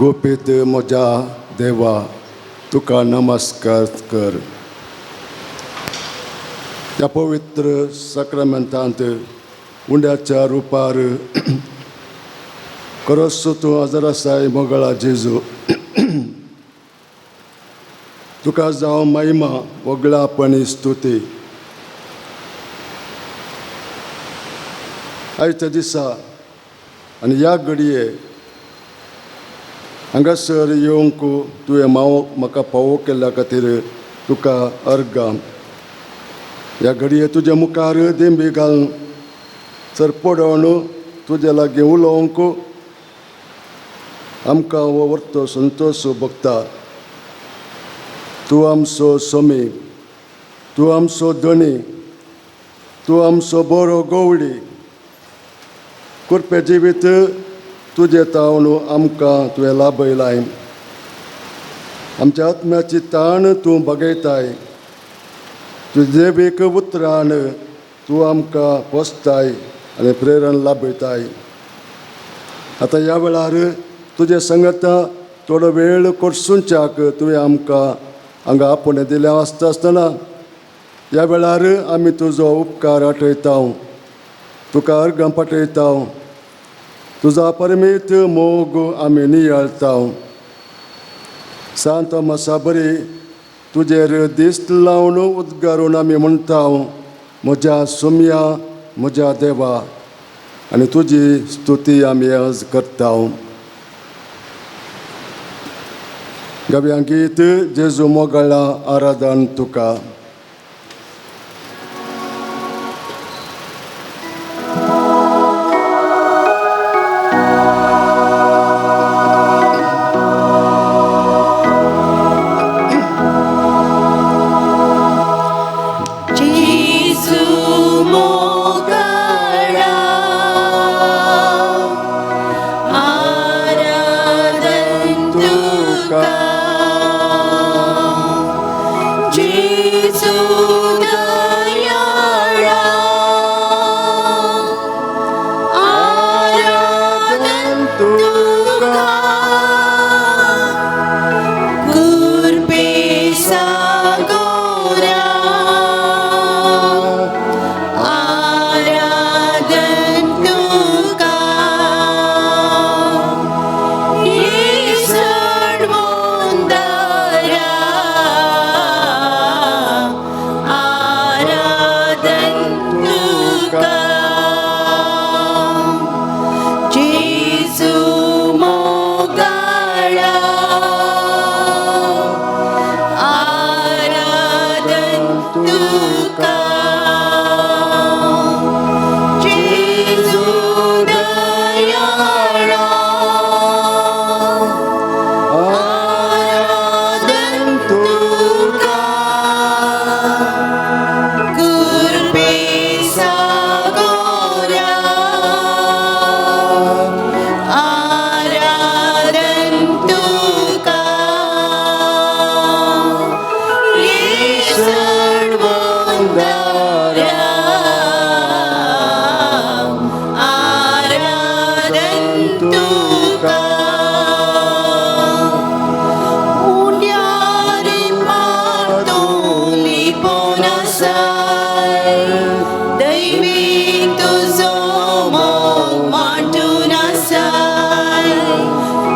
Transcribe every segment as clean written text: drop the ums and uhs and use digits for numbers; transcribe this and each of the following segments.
गोपीत म्हज्या देवा तुका नमस्कार कर. त्या पवित्र सक्रामेंतांत उंड्याच्या रुपार खरोच तूं हजर आसाय मोगळा जेजू. तुका जावं महिमा वगळापणी स्तुती. आयच्या दिसा आनी ह्या घडये हांगासर येवंक तुवें म्हाका फावो केल्ल्या खातीर तुका अर्गां. ह्या घडये तुज्या मुखार देंबी घालून सर पडोवन तुजे लागीं उलोवंक आमकां हो वर्तो संतोश भोगता. तूं आमचो सोमी, तूं आमचो धणी, तूं आमचो बरो गवळी. कुरपे जिवीत तुजे तावन आमकां तुवें लाभयलाय. आमच्या आत्म्याची ताण तूं बगयताय. तुजे एक उतरान तूं आमकां पोसताय आनी प्रेरण लाभयताय. आतां ह्या वेळार तुजे संगता थोडो वेळ कोर्सुंच्याक तुवें आमकां हांगा आपणे दिलें आसता आसतना ह्या वेळार आमी तुजो उपकार आठयता. तुका अर्गां पाठयता. तुजो परमीत मोग आमी नियाळता. सांत मासा बरी तुजेर दिश्ट लावन उद्गारून आमी म्हणटा म्हज्या सुम्या म्हज्या देवा. आनी तुजी स्तुती आमी आज करता. गव्या गीत जेजू मोगळा आराधन तुका.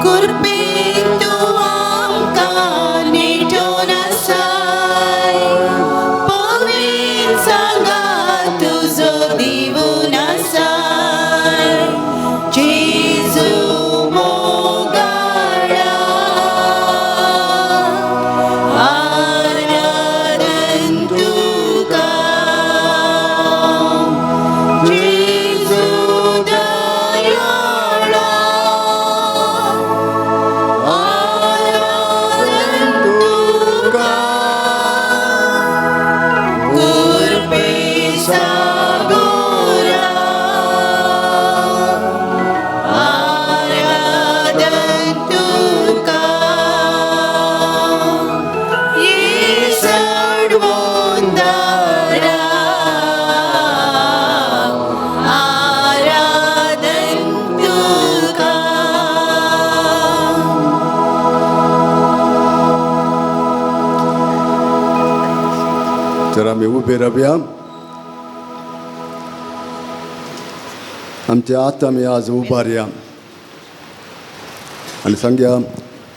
Kurpe tu तर आम्ही उभे राहूया. आमच्या आत आमी आज उबारया आनी सांगया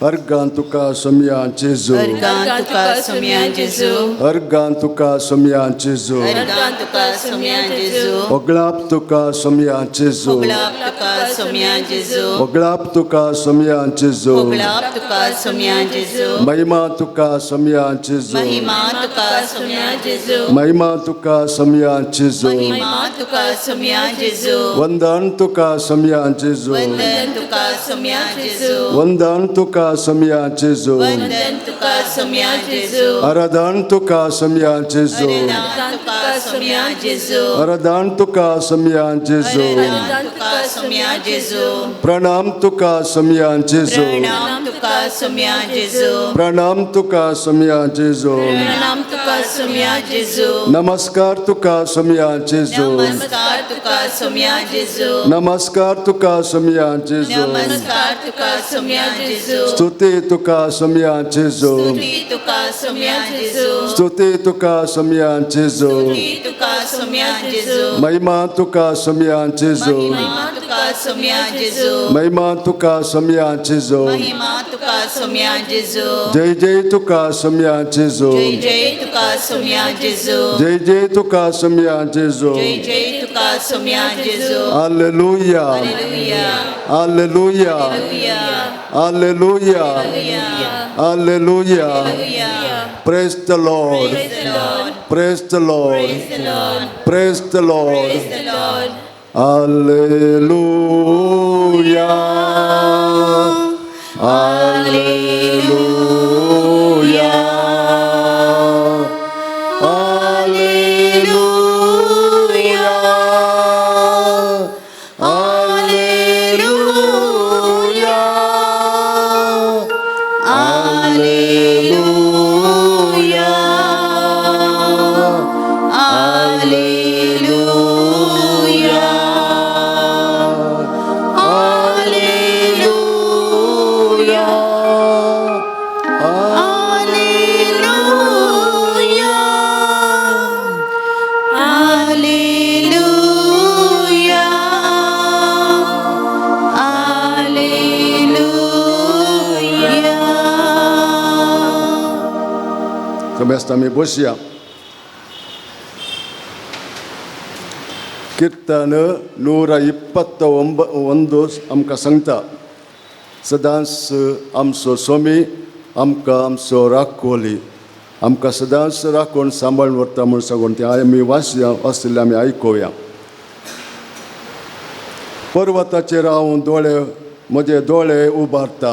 अर्गान तुका सोमया जेजू अर्गान तुका सोम्या जेजू अर्गान तुका सोमया जेजू अर्गान तुका सोम्या जेजू ओगळाप तुका सोमया जेजू ओगळाप तुका सोम्या जेजू ओगळाप तुका सोमया जेजू ओगळाप तुका सोम्या जेजू महिमा तुका सोमया जेजू महिमा तुका सोम्या जेजू महिमा तुका सोमया जेजू महिमा तुका सोम्या जेजू वंदन तुका सोमया जेजू वंदन तुका सोम्या जेजू वंदन तुका सोमया जेजू वंदन तुका सोम्या जेजू आराधन तुका सोमया जेजू आराधन तुका सोम्या जेजू आराधन तुका सोमया जेजू आराधन तुका सोम्या जेजू प्रणाम तुका सोमया जेजू प्रणाम तुका सोम्या जेजू प्रणाम तुका सोमया जेजू प्रणाम तुका सोम्या जेजू नमस्कार तुका सोमया जेजू नमस्कार तुका सोम्या जेजू नमस्कार तुका सोमया जेजू नमस्कार तुका सोम्या जेजू स्तुती तुका सोमया जेजू स्तुती तुका सोम्या जेजू स्तुती तुका सोमया जेजू स्तुती तुका सोम्या जेजू महिमा तुका सोमया जेजू महिमा तुका सोम्या जेजू महिमा तुका सोमया जेजू महिमा तुका सोम्या जेजू जय जय तुका सोमया जेजू जय जय तुका सोम्या जेजू जय जय तुका सोमया जेजू जय जय तुका सोम्या जेजू hallelujah hallelujah hallelujah hallelujah hallelujah hallelujah hallelujah praise the Lord Praise the Lord. Praise the Lord Praise the Lord. Praise the Lord Praise the Lord. Hallelujah hallelujah hallelujah hallelujah hallelujah Hallelujah. Samesta mi bosia. कीर्तन 121 आमकां सांगता सदांच आमचो स्वामी आमकां आमचो राखोली आमकां सदांच राखून सांबाळून व्हरता म्हूण सांगून तें आमी वाचलें आमी आयकुया. पर्वताचेर हांव म्हजे दोळे उबारता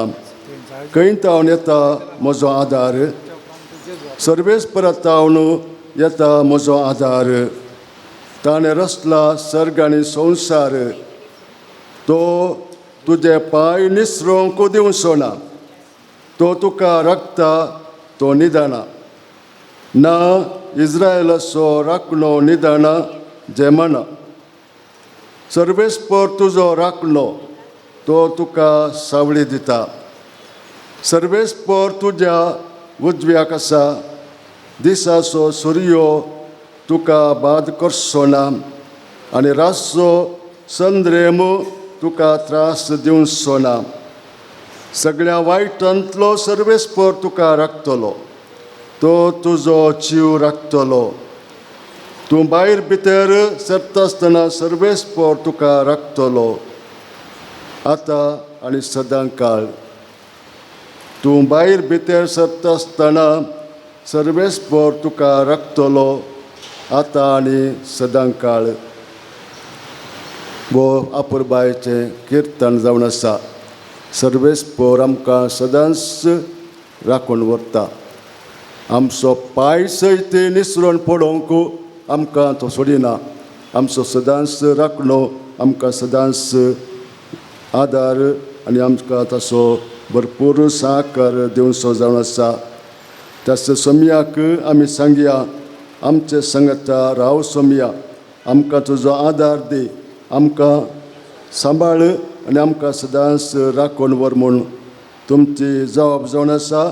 खंयतावन येता म्हजो आदार सर्वेस्परांतावन येता म्हजो आदार ताणें रचला सर्ग आनी संवसार तो तुजे पांय निसरूंक दिवचो ना तो तुका राखता तो निदाना ना इस्रायलाचो राखणो निदाना जे म्हणा सर्वेस्पर तुजो राखणो तो तुका सावळी दिता सर्वेस्पर तुज्या उजव्याक आसा दिसाचो सुर्यो तुका बाद करचो ना आनी रातचो संद्रेम तुका त्रास दिवचो ना सगळ्या वायटांतलो सर्वेस्पर तुका राखतलो तो तुजो जीव राखतलो तूं भायर भितर सरता आसतना सर्वेस्पर तुका राखतलो आतां आनी सदां काळ तूं भायर भितर सरता आसतना सर्वेस्पर तुका राखतलो आतां आनी सदां काळ. वो आपुरबायेचें किर्तन जावन आसा सर्वेस्पर आमकां सदांच राखून व्हरता आमचो पांय सयत निसरून पडोवंक आमकां तो सोडिना आमचो सदांच राखणो आमकां सदांच आदार आनी आमकां ताचो भरपूर सहकार दिवचो जावन आसा. त्याच सोमयाक आमी सांगया आमचे सांगता राव सोमया आमकां तुजो आदार दी आमकां सांबाळ आनी आमकां सदांच राखून व्हर म्हूण तुमची जबाब जावन आसा.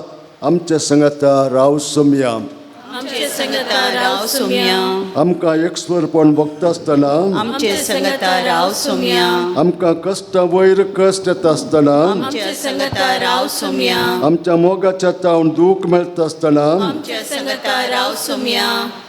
आमचे सांगता राव सोमया आमचे संगता राव सोम्या आमकां एकस्वरपण भोगता आसतना आमचे संगता राव सोम्या आमकां कश्ट वयर कश्ट येता आसतना आमचे संगता राव सोम्या आमच्या मोगाच्या तावन दूख मेळटा आसतना आमचे संगता राव सोम्या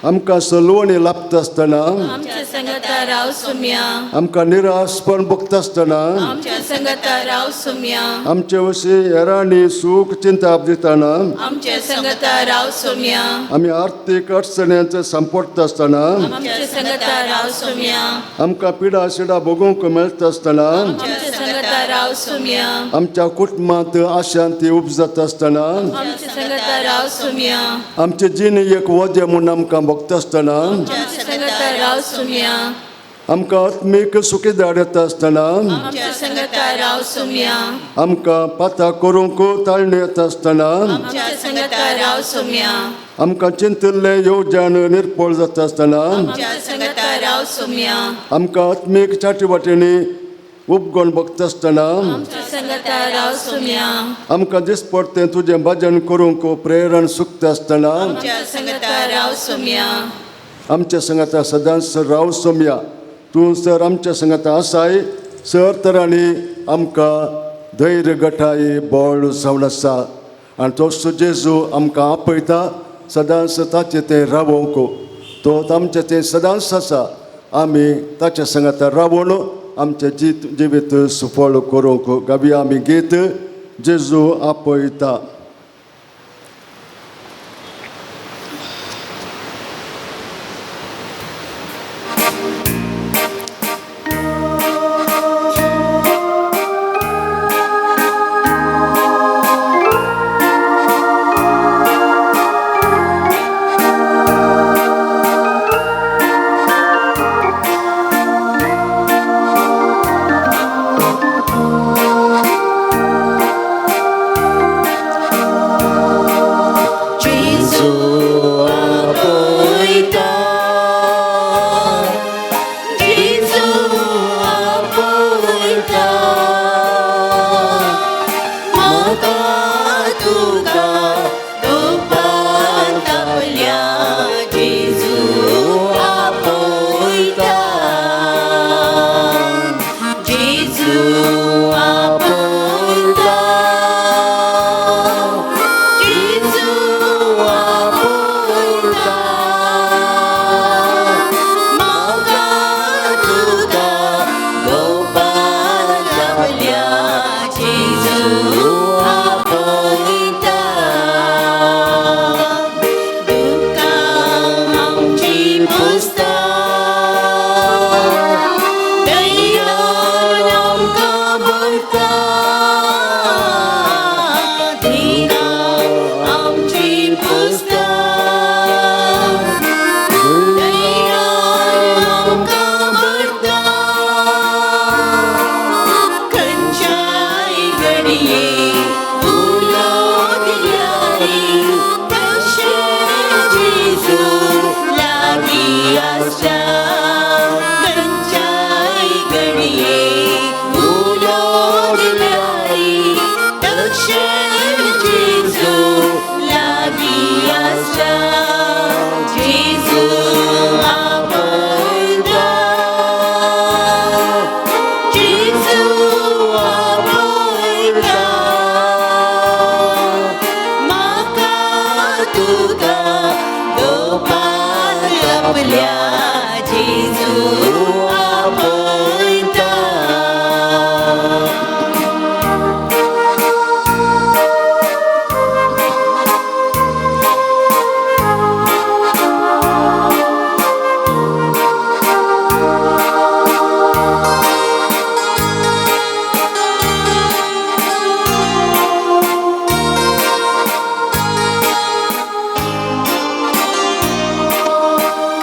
आमकां सलवणी लाभता आसतना आमचे संगता राव सोम्या आमकां निराशपण भोगता आसतना आमचे संगता राव सोम्या आमचे वशी हेरांनी सूख चिंता दिताना आमचे संगता राव सोम्या आमी आर्थीक अडचण्यांचो सांपडटा आसतना आमचे संगता राव सोम्या आमकां पिडा शिडा भोगूंक मेळटा आसतना आमचे संगता राव सोम्या आमच्या कुटुंबांत अशांती उपजत आसतना आमचे संगता राव सोम्या आमचे जीण एक वजें म्हूण आमकां भोगता आसतना आमचे संगता राव सोम्या आमकां आत्मीक सुखीदाड येता आसतना आमचे संगता राव सोम्या आमकां पाता करूंक ताळणी येता आसतना आमचे संगता राव सोम्या आमकां चिंतिल्लें येवजण निर्फळ जाता आसतना आमचे संगता राव सोम्या आमकां आत्मीक चाटीवाटींनी उपगोण भोगता आसतना आमचे संगता राव सोम्या आमकां दिसपडटें तुजें भजन करूंक प्रेरण सुकता आसतना आमचे संगता राव सोम्या आमच्या संगता सदांच राव सोम्या तूं सर आमच्या संगता आसाय सर तरांनी आमकां धैर्य गठाई बोळ सावन आसा आनी तो जेजू आमकां आपयता सदांच ताचें तें रावोंक तो आमचें तें सदांच आसा आमी ताच्या संगता रावून आमचें जिवीत सुफळ करूंक गावी आमी गीत जेजू आपयता.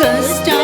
कष्टा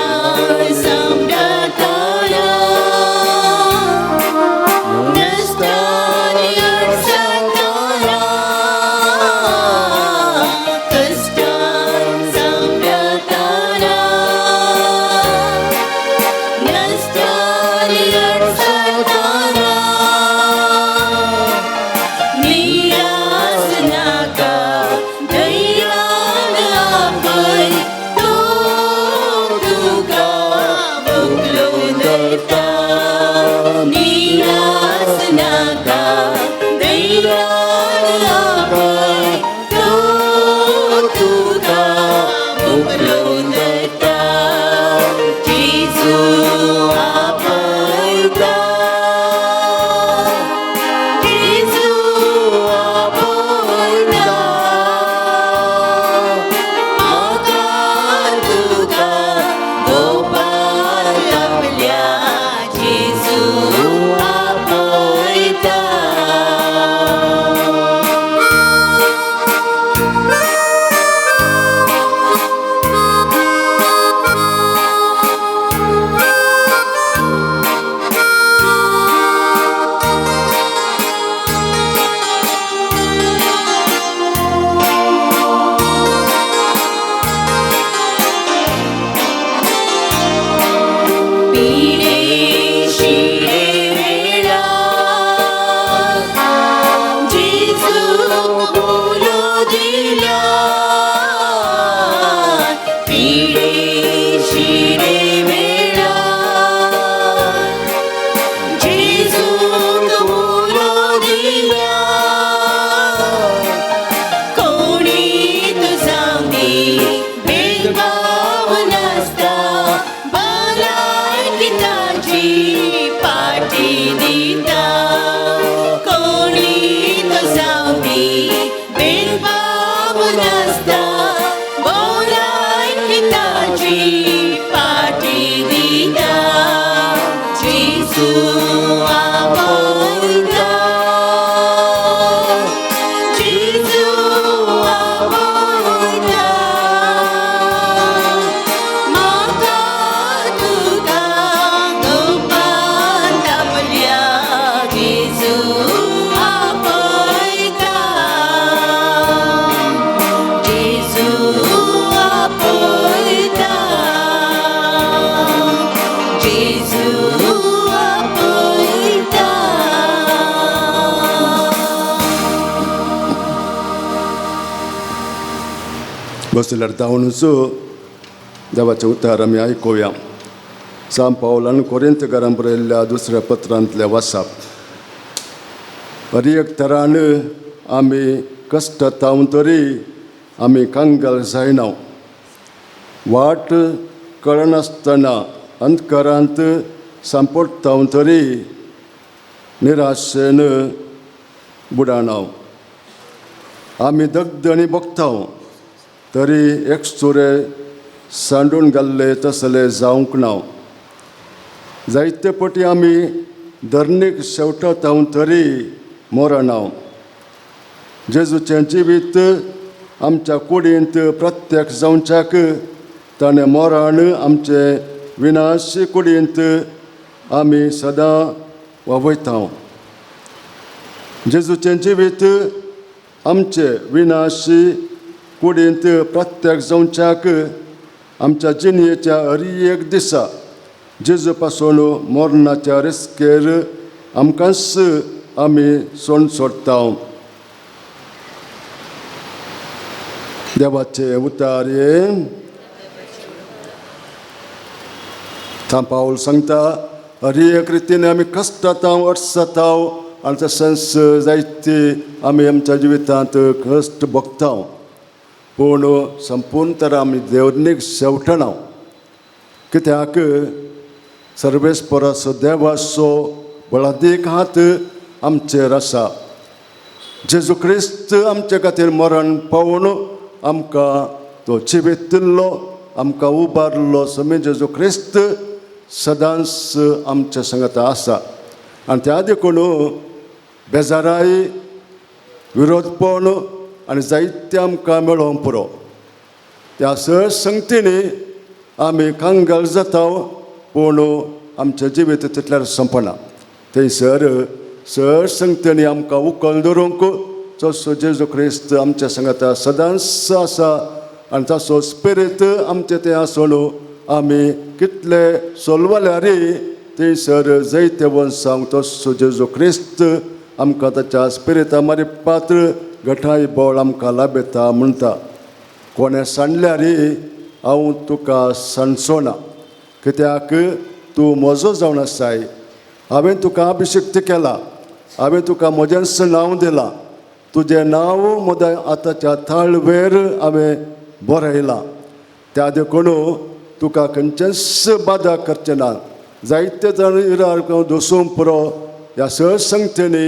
बोलो दिला पिढे शिरे वेळा जेजूक बोलो दिला कोणी तुझा मी भेदभाव नसता भलायकी ताची पाठी दिता कोणी तुझा मी भेदभाव नसता भलायकी ताची पाठी दिता जेजू आपयता जेजू आपयता म्हाका तुका गोपान दापल्या जेजू आपयता जेजू आपयता जेजू आपयता बसल्यार जावनूच देवाचें उतार आमी आयकुया. सांत पावलान कोरिंतकारांक बरयल्ल्या दुसऱ्या पत्रांतलें वाचप. हर एक तरान आमी कश्टांत तरी आमी कांगाल जायना. वाट कळनासतना अंतकारांत सांपडटा तरी निराशेन बुडाना. आमी दगदणी भोगता तरी एकसुरे सांडून घाल्ले तसले जावंक ना. जायते पटी आमी धरणीक शेवटता तरी मरना. जेजूचें जिवीत आमच्या कुडींत प्रत्यक्ष जावच्याक ताणें मरण आमचे विनाशी कुडींत आमी सदां वावयता. जेजूचें जिवीत आमचे विनाशी कुडींत प्रत्यक्ष जावच्याक आमच्या जिणयेच्या हर एक दिसा जेजू पासून मरणाच्या रिस्केर आमकांच आमी सोड सोडटा. देवाचे उतार हे सांत पाऊल सांगता हर एक रितीन आमी कश्टांत अडसता आनी तशेंच जायती आमी आमच्या जिवितांत कश्ट भोगता. पूण संपूर्ण तरां आमी देवनीक शेवटना. कित्याक सर्वेस्पराचो देवाचो बळादीक हात आमचेर आसा. जेजू क्रिस्त आमचे खातीर मरण पावून आमकां तो जिवीत दिल्लो, आमकां उबारलो. समी जेजू क्रिस्त सदांच आमच्या सांगात आसा. आनी त्या देखून बेजाराय, विरोधपण आनी जायते आमकां मेळोवं पुरो. त्या सर संगतींनी आमी कांगाल जाता. पूण आमचें जिवीत तितल्यार संपना. थंयसर सर संगतींनी आमकां उखल धरूंक जसो जेजू क्रिस्त आमच्या सांगाता सदांच आसा. आनी ताचो स्पिरीट आमचें तें आसून आमी कितले सोलवाल्यारय थंयसर जायते वंशांक तसो जेजू क्रिस्त आमकां ताच्या स्पिरिता मारी पात्र घटाय बोळ आमकां लाभता म्हणटा. कोणें सांडल्यारय हांव तुका सांडचो ना, कित्याक तूं म्हजो जावन आसाय. हांवें तुका अभिषेक्त केला, हांवें तुका म्हजेंच नांव दिलां. तुजें नांव म्हज्या आतांच्या थाळवेर हांवें बरयलां. त्या देखून तुका खंयचेच बादा करचे ना. जायते जाण इरार दसूंक पुरो. ह्या संगतींनी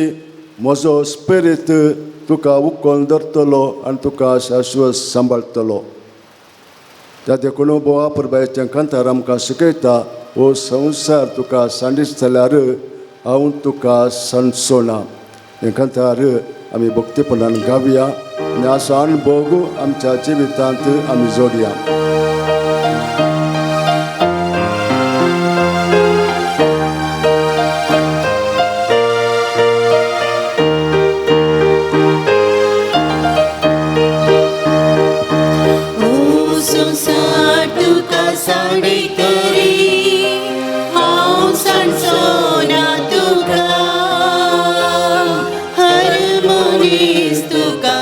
म्हजो स्पिरीट तुका उखल धरतलो आनी तुका शाश्वत सांबाळटलो. त्या देखून बोवा पुरबायेचें कांतार आमकां शिकयता, हो संवसार तुका सांडीत जाल्यार हांव तुका सांडचो ना. हें कांतार आमी भक्तीपणान गावया आनी असो अणभव आमच्या जिवितांत आमी जोडया. तुका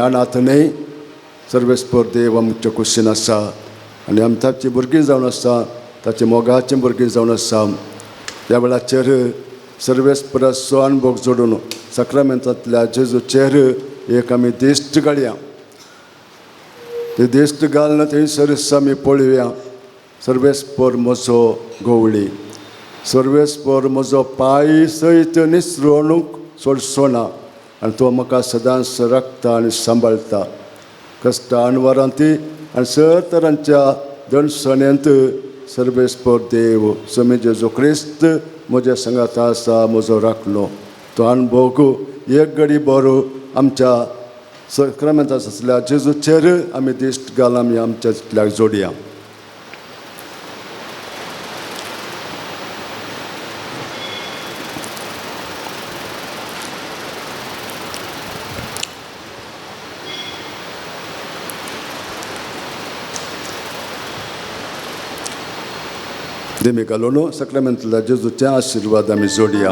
अनाथ न्ही सर्वेस्पर देव आमच्या कुशीन आसा आनी आमी ताची भुरगीं जावन आसा ताचे मोगाचीं भुरगीं जावन आसा. ह्या वेळाचेर सर्वेस्पराचो अनुभव जोडून सक्रामेंतांतल्या जेजूचेर एक आमी दिश्ट घालया. ते दिश्ट घालना थंयसर आमी पळोवया सर्वेस्पर म्हजो गवळी. सर्वेस्पर म्हजो पांय सयत निसरणूक सोडचो ना आनी तो म्हाका सदांच राखता आनी सांबाळटा. कश्टां आनी वरांती आनी सर तरांच्या दणसण्यांत सर्वेस्पर देव स्वामी जेजू क्रिस्त म्हज्या संगात आसा म्हजो राखलो. तो अनुभव एक घडी बरो आमच्या सक्रामेंतांत आसल्या जेजूचेर आमी दिश्ट घाल आमी आमच्या जितल्याक जोडया. देमी घालून सक्रामेंतांतल्या जेजूचे आशिर्वाद आमी जोडया.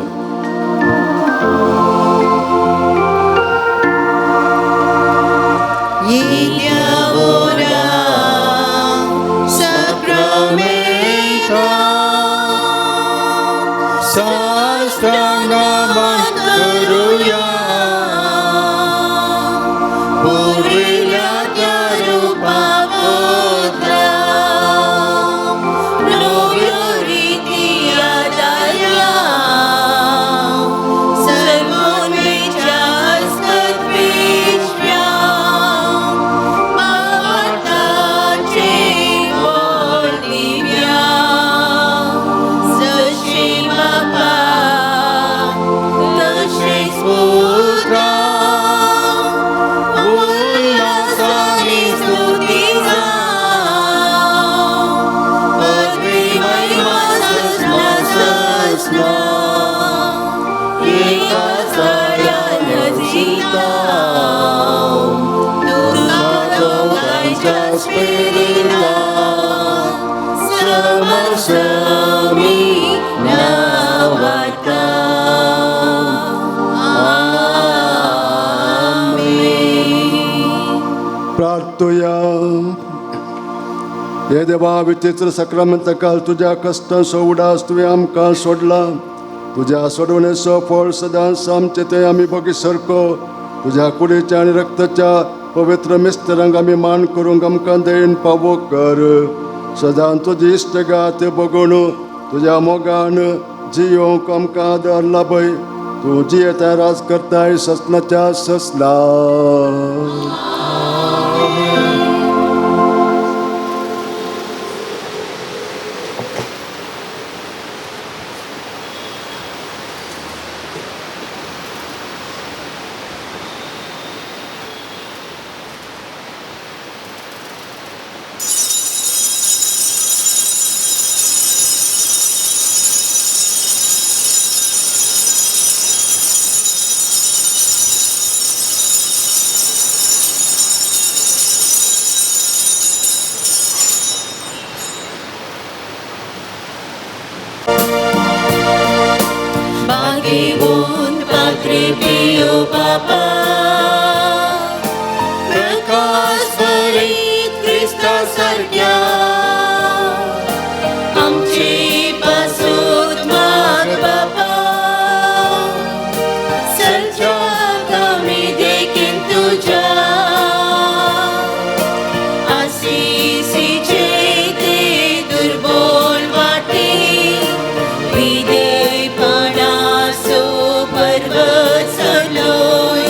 प्रार्थया. हे देवा विचित्र सक्रामेंता काल तुज्या कश्टांचो उडास तुवें आमकां सोडला. तुज्या सोडवणेचो फळ सदांच आमचे ते आमी बगी सरको तुज्या कुडीच्या आनी रक्ताच्या पवित्र मिस्तरांक आमी मान करूंक आमकां देण पावो कर. सदांच तुजी इश्टगात बगून तुज्या मोगान जियोंक आमकां आदार लाभय. तूं जियेता राज करताय ससनाच्या ससला. Pio Papa, प्रकाश भरीत Krista सारख्या आमचे पासून माग बापा. सलच्या आमी देखील तुझ्या आशिषीचे ते दुर्बल वाटे विधेयपणाचो पर्वत चलोय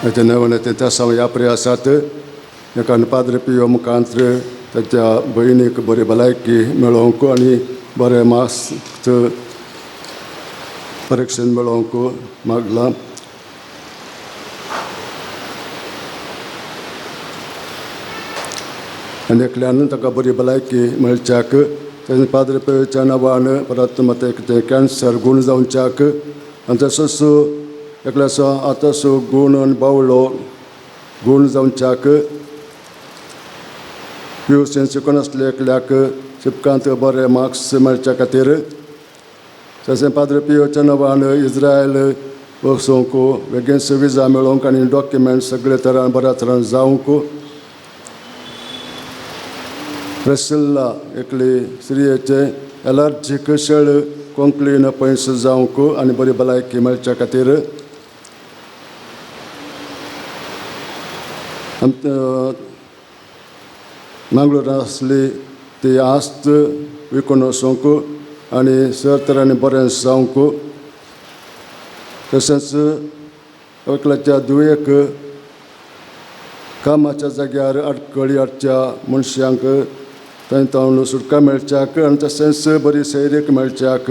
त्याने त्या ह्या प्रयासात एका पाद्रे पियो मुखांतर त्याच्या भयणीक बरी भलायकी मेळोवंक आनी बरें मार्क्स परीक्षेन मेळोवंक मागलां. आनी एकल्यान ताका बरी भलायकी मेळच्याक तेणे पाद्रे पियोच्या नांवान परत ते कॅन्सर गूण जावच्याक आनी तसोच एकल्याचो आतांचो गूण आनी बावळो गूण जावच्याक पिवसेन शिकून आसले एकल्याक शिपकांत बरे मार्क्स मेळच्या खातीर तशें पाद्रे पियोच्या नांवान इज्रायल वचोवंक बेगीनसो विजा मेळोवंक आनी डॉक्युमेंट सगळे तरान बऱ्या तरान जावंक प्रेसिल्ला एकली स्त्रियेचे एलर्जीक शेळ कोंकणीन पयस जावंक आनी बरी भलायकी मेळच्या खातीर मंगळूरां आसली ती आस्त विकून वचोवंक आनी सर तरांनी बरें जावंक तशेंच एकल्याच्या दुयेक कामाच्या जाग्यार आडखळी हाडच्या मनशांक थंय सुटका मेळच्याक आनी तशेंच बरी सैरीक मेळच्याक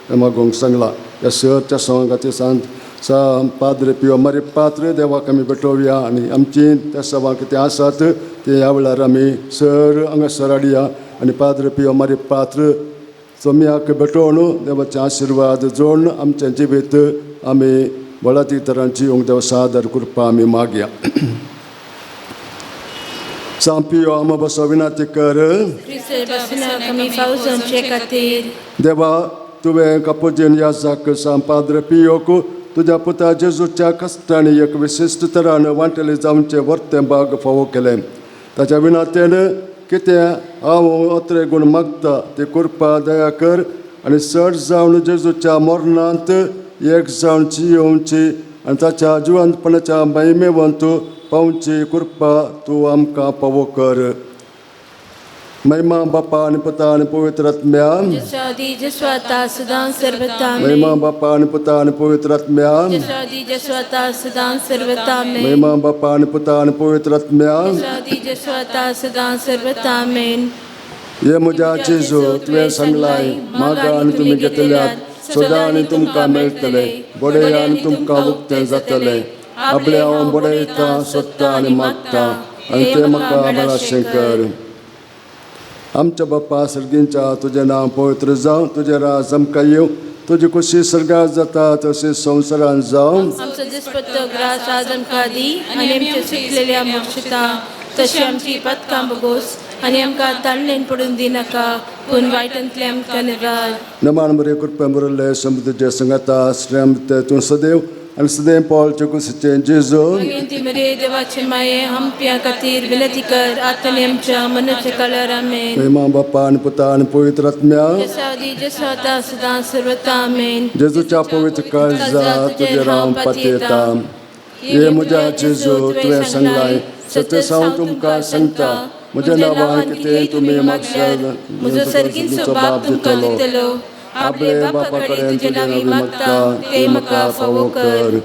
मागोवंक सांगलां. ह्या सरच्या सवांगाची सा पाद्रे पियो मारी पात्र देवाक आमी भेटोवया आनी आमची त्या सवां कितें आसात ते ह्या वेळार आमी सर हांगासर हाडया आनी पाद्रे पियो मारी पात्र सोम्याक भेटोवन देवाचे आशिर्वाद जोडून आमचें जिवीत आमी बळाती तरान जिवंक देव सादर करपा आमी मागया. सांपियो आम बसो विनंती कर. देवा तुवें कापुजीन याजाक सांग पाद्रे पियोक तुज्या पुता जेजूच्या कश्टांनी एक विशिश्ट तरान वांटेले जावचे वर्तें भाग फावो केलें. ताच्या विनंतेन कितें हांव अत्रे गूण मागता ते करपा दया कर आनी चड जावन जेजूच्या मरणांत एक जावन जियोवची आनी ताच्या जिवंतपणाच्या महिमेवंत पावची कृपा तूं आमकां फावो कर. महिमा बापा आनी पुता आनी पवित्र आत्म्या महिमा बापा आनी पुता आनी पवित्र आत्म्या महिमा बापा आनी पुता आनी पवित्र आत्म्या हे म्हज्या जेजू तुवें सांगलाय मागा आनी तुमी घेतल्यात सोदा आनी तुमकां मेळटले बडया आनी तुमकां उक्तें जातलें. आपले हांव बडयता सोदता आनी मागता आनी तें म्हाका मेळाशें कर. आमच्या बाप्पा सर्गींच्या तुजें नांव पवित्र जावं तुजें राज आमकां येवं तुजी खुशी सर्गार जाता तशी संवसारान जावं. आमचो दिसपट्टो ग्रास आज आमकां दी आनी आमच्या सुटलेल्या मोक्षता तशी आमची पदकां बगोस आनी आमकां ताणलेन पडून दिनाका पूण वायटांतले आमकां निवार. नमान बरे कृपेन बरयल्ले समुद्राचे संगता श्रेम ते तूं सदैव आनी सदैव पावलचे कुशीचें जेजू देवाचे माये आमच्या खातीर विनंती कर आतां आमच्या मनाच्या काळार आमेन. महिमा बाप्पा आनी पुता आनी पवित्र आत्म्या आता सदां सर्वता आमेन. जेजूच्या पवित्र काळजा तुजेर हांव पातयेता. हे म्हज्या जेजू तुवें सांगलाय सत्य सांग तुमकां सांगता म्हज्या नांवान कितें तुमी मागशात म्हजो सर्गीचो बाप तुमकां दितलो. आपले बापा कडेन तुजें नांव मागता ते म्हाका फावो कर.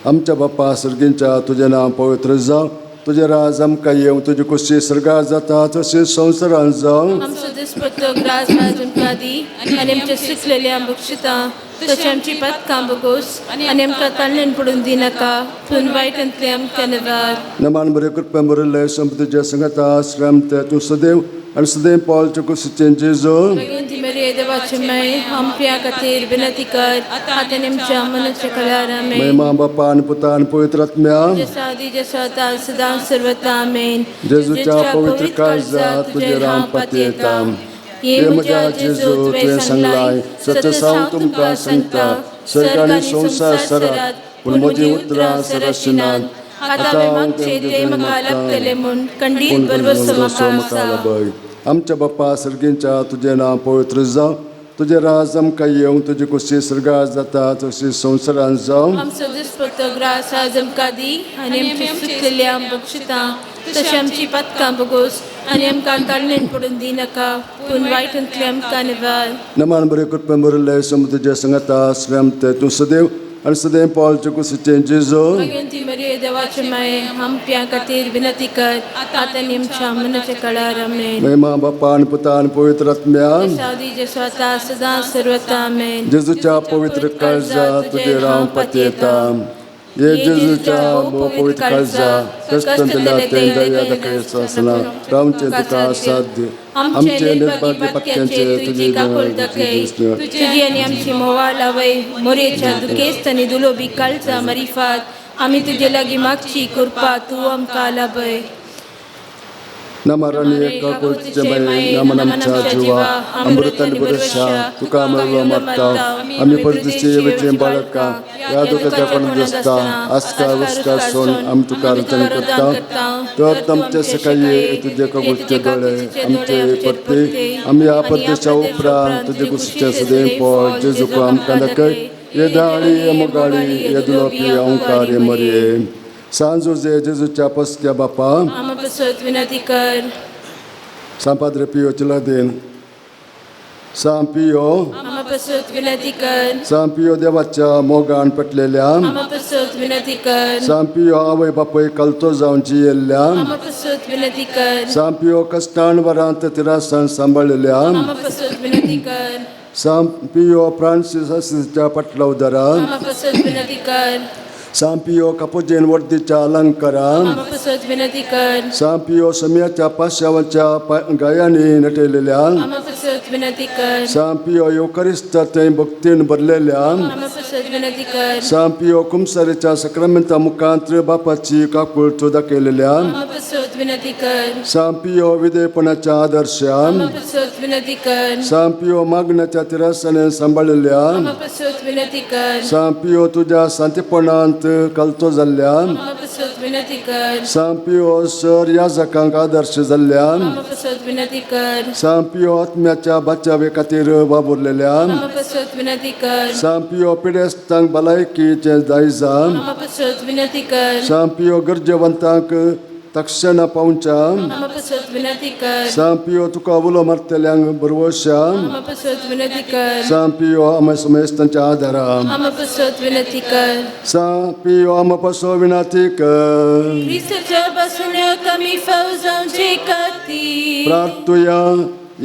आमच्या बाप्पा सर्गींच्या तुजें नांव पवित्र जावं तुजें राज आमकां येवं तुजी खुशी सर्गार जाता तशी संवसारान जावं. आमचो दिसपट्टो ग्रास आज आमकां दी आनी आमच्या सुटलेल्या मोक्षता तशी आमची पदकां बगोस आनी आमकां ताणलेन पडून दिनाका पूण वायटांतले आमकां निवार. नमान बरे कृपेन बरयल्ले संपत्तीचे संगता श्रेम ते तूं सदैव आनी सदैव पावलचे कुशीचें जेजू देवाचे माये आमच्या खातीर विनंती कर आतां आमच्या मनाच्या काळार आमेन. महिमा बाप्पा आनी पुता आनी पवित्र आत्म्या आता सदां सर्वता आमेन. जेजूच्या पवित्र काळजा तुजेर हांव पातयेता. हे म्हज्या जेजू तुवें सांगलाय सत्य सांग तुमकां सांगता सर्ग आनी संवसार सरात पूण म्हजीं उतरां सराशिनात. आतां मागचे ते म्हाका लागतले म्हूण खंडीत बरवसो म्हाका लाभय. आमच्या बाप्पा सर्गींच्या तुजें नांव पवित्र जावं तुजें राज आमकां येवं तुजी खुशी सर्गार जाता तशी संवसारान जावं. आमचो दिसपट्टो ग्रास आज आमकां दी आनी आमची सुटलेल्या मोक्षता तशी आमची पदकां बगोस आनी आमकां ताणलेन पडून दिनाका पूण वायटांतले आमकां निवार. नमान बरे कृपेन बरयल्ले समुद्राचे संगता श्रेम ते तूं सदैव आणि सदैव पावलचे कुशीचे जेजो भगवंती मरिये देवाचे माये आमच्या खातीर विनंती कर आता आमच्या मनाच्या काळार आमेन महिमा बाप्पा आणि पुता आणि पवित्र आत्म्या सावधी जे स्वतः सदा सर्वथा आमेन जेजूच्या पवित्र काळजा तुझे राम पतेता ये जेजूच्या पवित्र काळजा कष्ट दिला ते दया दखयचा असला रामचे तुका साध्य आमचे निर्भाग्य पत्यांचे तुझे काकुळ दखे तुझी आणि आमची मोवा लावय मोरेच्या दुखेस्तनी दुलोबी काळजा मरिफात आम्ही तुझे लागी मागची कृपा तू आमका लाभय नमरणी एका कोटीचे माये नमनमच्या जीवा अमृतन बुरशा तुका मरलो मरता आम्ही परदेशी येवचे बाळका या दुःखाच्या पण दसता आस्का उस्का सोन आम तुका रचन करता तर तुमचे सकाळी तुझे कगुटचे डोळे आमचे पत्ते आम्ही या परदेशा उपरांत तुझे कुशीचे सदैव पळ जेजुको आमका दखय ये दाळी ये मुगाळी ये दुलोपी ओंकार ये मरिये सांजो जे जेजूच्या पसक्या बापा आमपसत विनंती कर Padre Pio Ciladin San Pio आमपसत विनंती कर San Pio देवाच्या मोगान पटलेल्या आमपसत विनंती कर San Pio आवय बापय कलतो जावन जियेल्ल्या आमपसत विनंती कर San Pio कष्टान वरांत तिरासन सांभाळलेल्या आमपसत विनंती कर San Pio फ्रांसिस असिसच्या पटला उदरा आमपसत विनंती कर San Pio कापुजेन वर्दीच्या अलंकारा आमपसत विनंती कर San Pio सम्याच्या पाश्यावाच्या गायानी नटलेल्या आमपसत विनंती कर San Pio युकरिस्तात भक्तीन भरलेल्या आमपसत विनंती कर San Pio कुमसारीच्या सक्रामेंता मुखांतर बापाची काकूळ तुदा केलेल्या आमपसत विनंती कर San Pio विधेयपणाच्या आदर्शा आमपसत विनंती कर San Pio मागण्याच्या तिरासाने सांभाळलेल्या आमपसत विनंती कर San Pio तुझ्या शांतीपणांत कलतो जाल्ल्या आमपसत विनंती कर San Pio सर याजकांक आदर्श जाल्ल्या आमपसत विनंती कर San Pio आत्म्याच्या बचावे खातीर वावुरलेल्या आमपसत विनंती कर San Pio पिडेस्तांक भलायकीचे दायजा आमपसत विनंती कर San Pio गरजेवंतांक तक्षण पावच्या आमपसत विनंती कर San Pio तुका उलो मारतल्यांक बरवशा आमपसत विनंती कर San Pio आम समेस्तांच्या आधारा आमपसत विनंती कर San Pio आम पसो विनाती कर ख्रिस्ताच्या बसण्या कमी फौजांचे खातीर प्रार्थुया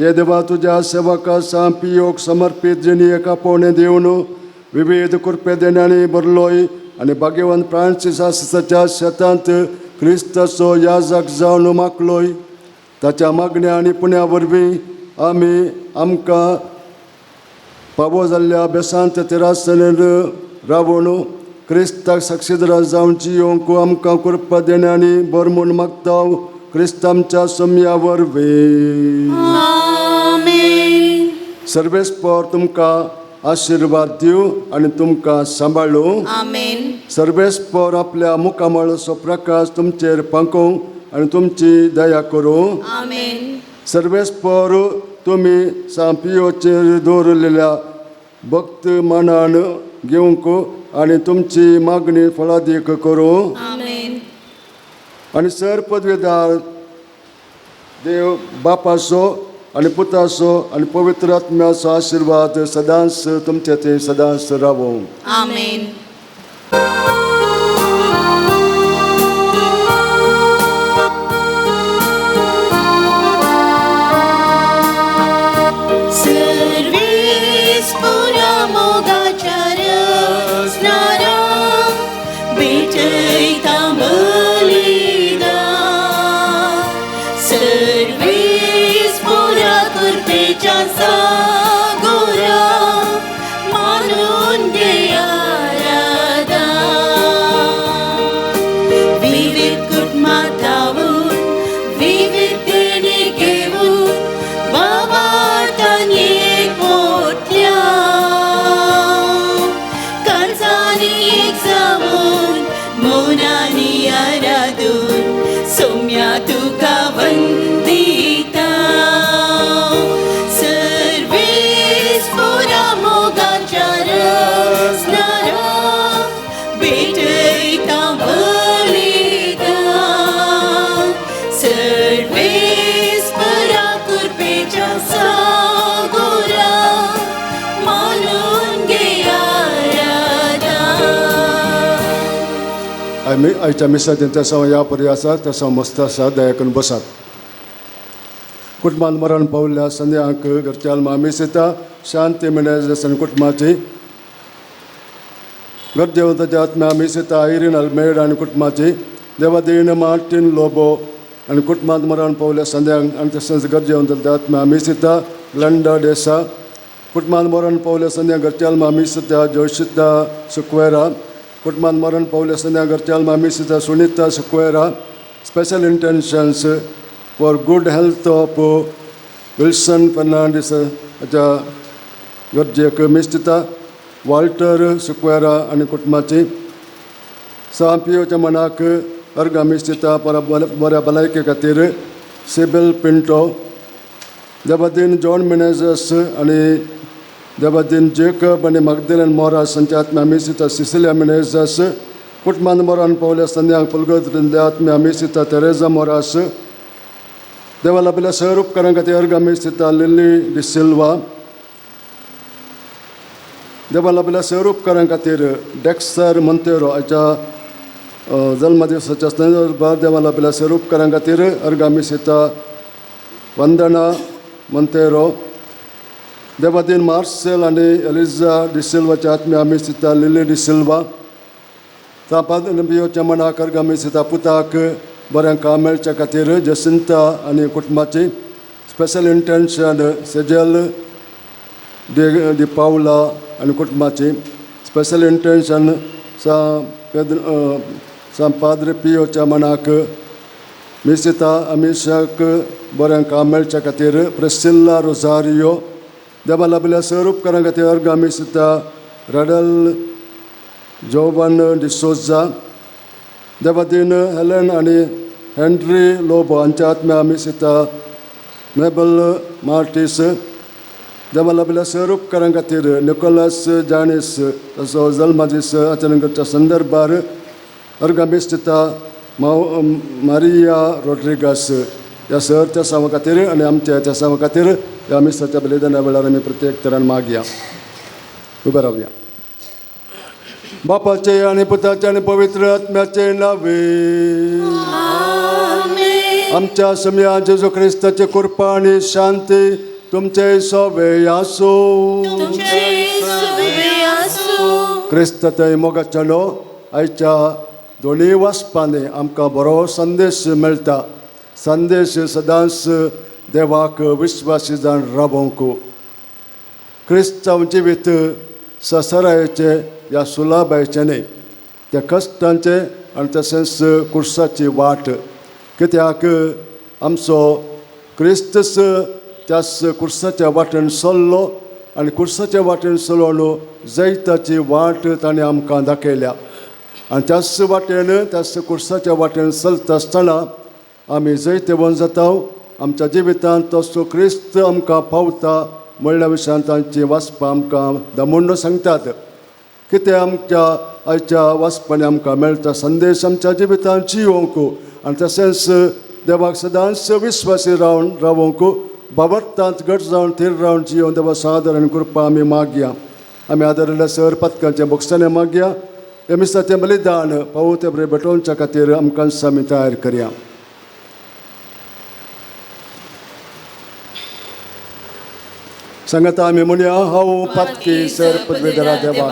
ये देवा तुझ्या सेवका San Pioक समर्पित जिनी एका पोवणे देऊन विविध कृपे देण्याने भरलोय आणि भाग्यवंत फ्रांसिस असिसाच्या शेतांत क्रिस्ताचो याजक जावन मागलोय ताच्या मागण्या आनी पुण्या वरवीं आमी आमकां पावो जाल्ल्या बेसांत तिरासनेर रावून क्रिस्ताक साक्षीदार जावन जियोंक आमकां कृपा देण्यानी भरमून मागता क्रिस्त आमच्या सम्या वरवीं आमेन सर्वेस्पर तुमकां आशीर्वाद दिवं आनी तुमकां सांबाळूं आमेन सर्वेस्पर आपल्या मुखामळाचो प्रकाश तुमचेर पांकोवं आनी तुमची दया करूं आमेन सर्वेस्पर तुमी San Pioचेर दवरलेल्या भक्त मानान घेवंक आनी तुमची मागणी फळादीक करूं आमेन आनी सर पदवीदार देव बापाचो आनी पुताचो आनी पवित्र आत्म्याचो आशीर्वाद सदांच तुमचे थंय सदांच रावो आमेन Sagoria, malun ge arada. आयच्या मिसाचें तेसां ह्या परी आसा तेसां मस्त आसा दया करून बसात. कुटुंबांत मरण पावल्ल्या संध्याक घरच्या मामीस येता शांती मिनेज आनी कुटुंबाची गरजेवंताच्या आत्म्या आमीस येता आयरीन अल्मेड आनी कुटुंबाची देवादीन मार्टीन लोबो आनी कुटुंबांत मरण पावल्ल्या संध्याक आनी तशेंच गरजेवंताच्या आत्म्या आमीस येता ग्लंडा डेसा कुटुंबांत मरण पावल्या संध्या घरच्या मामीस येता जोशिता सुक्वेरा कुटुंबांत मरण पावल्या संध्या घरच्या मामीस येता Sunita Sequeira special intentions for good health of Wilson Fernandes हाच्या गरजेक मीस दिता वॉल्टर सुक्वेरा आनी कुटुंबाची सापियोच्या मनाक अर्ग मीस दिता बऱ्या भलायके खातीर सिबिल पिंटो देवादीन जॉन मिनेजस आनी देवादीन जेकब आनी मगदलेन मोरास हांच्या आत्म्या मीस दिता सिसिलिया मिनेजस कुटुंबांत मरण पावल्या संध्याक पुलगोत्रिंतल्या आत्म्या मीस दिता तेरेजा मोरास देवा लाभिल्ल्या सर उपकारां खातीर अर्ग मीस दिता लिली डिसिल्वा देवा लाभिल्ल्या सर उपकारां खातीर डेक्सर मोंतेरो हाच्या जल्म दिवसाच्या संदर्भात देवा लाभिल्ल्या सर उपकारां खातीर अर्ग मीस दिता वंदना मोंतेरो देवादीन मार्सेल आनी एलिझा डिसिल्वाच्या आत्म्या मीस दिता लिली डिसिल्वा तापाद नबियोच्या मनाक अर्ग मीस दिता पुताक बरें काम मेळच्या खातीर जसिंता आनी कुटुंबाची स्पेशल इंटेन्शन सेजल डी पावला आनी कुटुंबाची स्पेशल इंटेन्शन सा पाद्रे पियोच्या मनाक मीस दिता अमिशाक बरें काम मेळच्या खातीर प्रेसिल्ला रोझारियो देवा लाभिल्ल्या सर उपकारां खातीर अर्ग मीस दिता रडल जोवन डिसोजा देवादीन हेलेन आनी हेनरी लोबो हांच्या आत्म्या मीस दिता मेबल मार्टीस देवा लाभिल्ल्या सर उपकारां खातीर निकोलस जानीस ताचो जल्म दीस अचानकच्या संदर्भार अर्ग मीस दिता मारिया रोड्रिगस ह्या सर त्या सावा खातीर आनी आमच्या त्या सावा खातीर ह्या मिसाच्या बलिदाना वेळार आमी प्रत्येक तरान मागया. उबे रावया. बापाचे आनी पुताचे आनी पवित्र आत्म्याचे नावे आमच्या सम्या जेजू क्रिस्ताची कृपा आनी शांती तुमचे सोबे आसो. क्रिस्त थंय मोगाचलो आयच्या दोनी वासपांनी आमकां बरो संदेश मेळटा. संदेश सदांच देवाक विश्वासी जावन राबोवंक क्रिस्तांव जिवीत ससरायेचे ह्या सुलाबायचे न्ही त्या कश्टांचे आनी तशेंच कुर्साची वाट कित्याक आमचो क्रिस्तस त्याच कुर्साच्या वाटेन चल्लो आनी कुर्साच्या वाटेन चलोवन जैताची वाट ताणें आमकां दाखयल्या आनी त्याच वाटेन त्याच कुर्साच्या वाटेन चलता आसतना आमी जैतेवन जाता. आमच्या जिवितांत तसो क्रिस्त आमकां पावता म्हणल्या विशयान तांची वाचपां आमकां दमून सांगतात. कितें आमच्या आयच्या वाचपांनी आमकां मेळटा संदेश आमच्या जिवितांत जियोवंक आनी तशेंच देवाक सदांच विश्वासी रावोवंक बाबत्तांत घट जावन थीर रावन जियोवन देवा सादर आनी कृपा आमी मागया. आमी आदारिल्ल्या सर पथकांचे बक्षाने मागया. हे मिसाचें बलिदान पावते बरें भेटोवच्या खातीर आमकां आमी तयार करया. सांगता आमी म्हणया हांव पातकी सर पदवेदारा देवा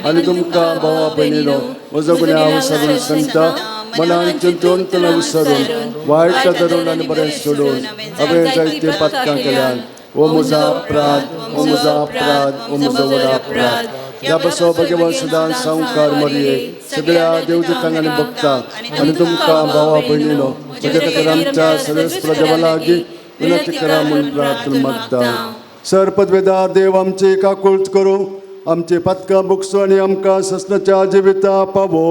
आनी तुमकां भावा भयणीनो म्हजो गुन्यांव हांव विसरून सांगता. मनान चिंतून तला विसरून वायट धरून आनी बरें सोडून हांवें जायते पातकां केल्यान ओ म्हजो अपराध ओ म्हजो अपराध ओ म्हजो व्हड अपराध. ह्या बसो भगवान सदांच संवकार मरये सगळ्या देवदूतांक आनी भक्तांक आनी तुमकां भावा भयणीनो म्हजे खातीर आमच्या सर्वेस्पर देवा लागीं विनंती करा म्हूण प्रार्थना मागता. सर पदवेदार देव आमची काकुळट करूं आमची पथकां बुकसो आनी आमकां ससनाच्या जिविता पावो.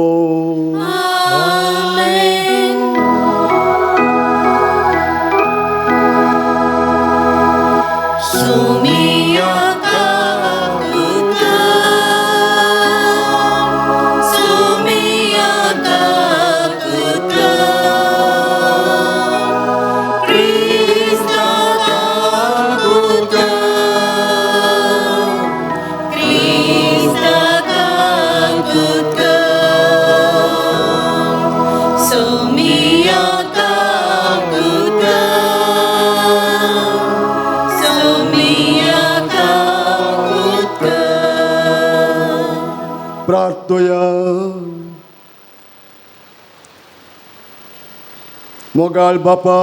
मोगाळ बापा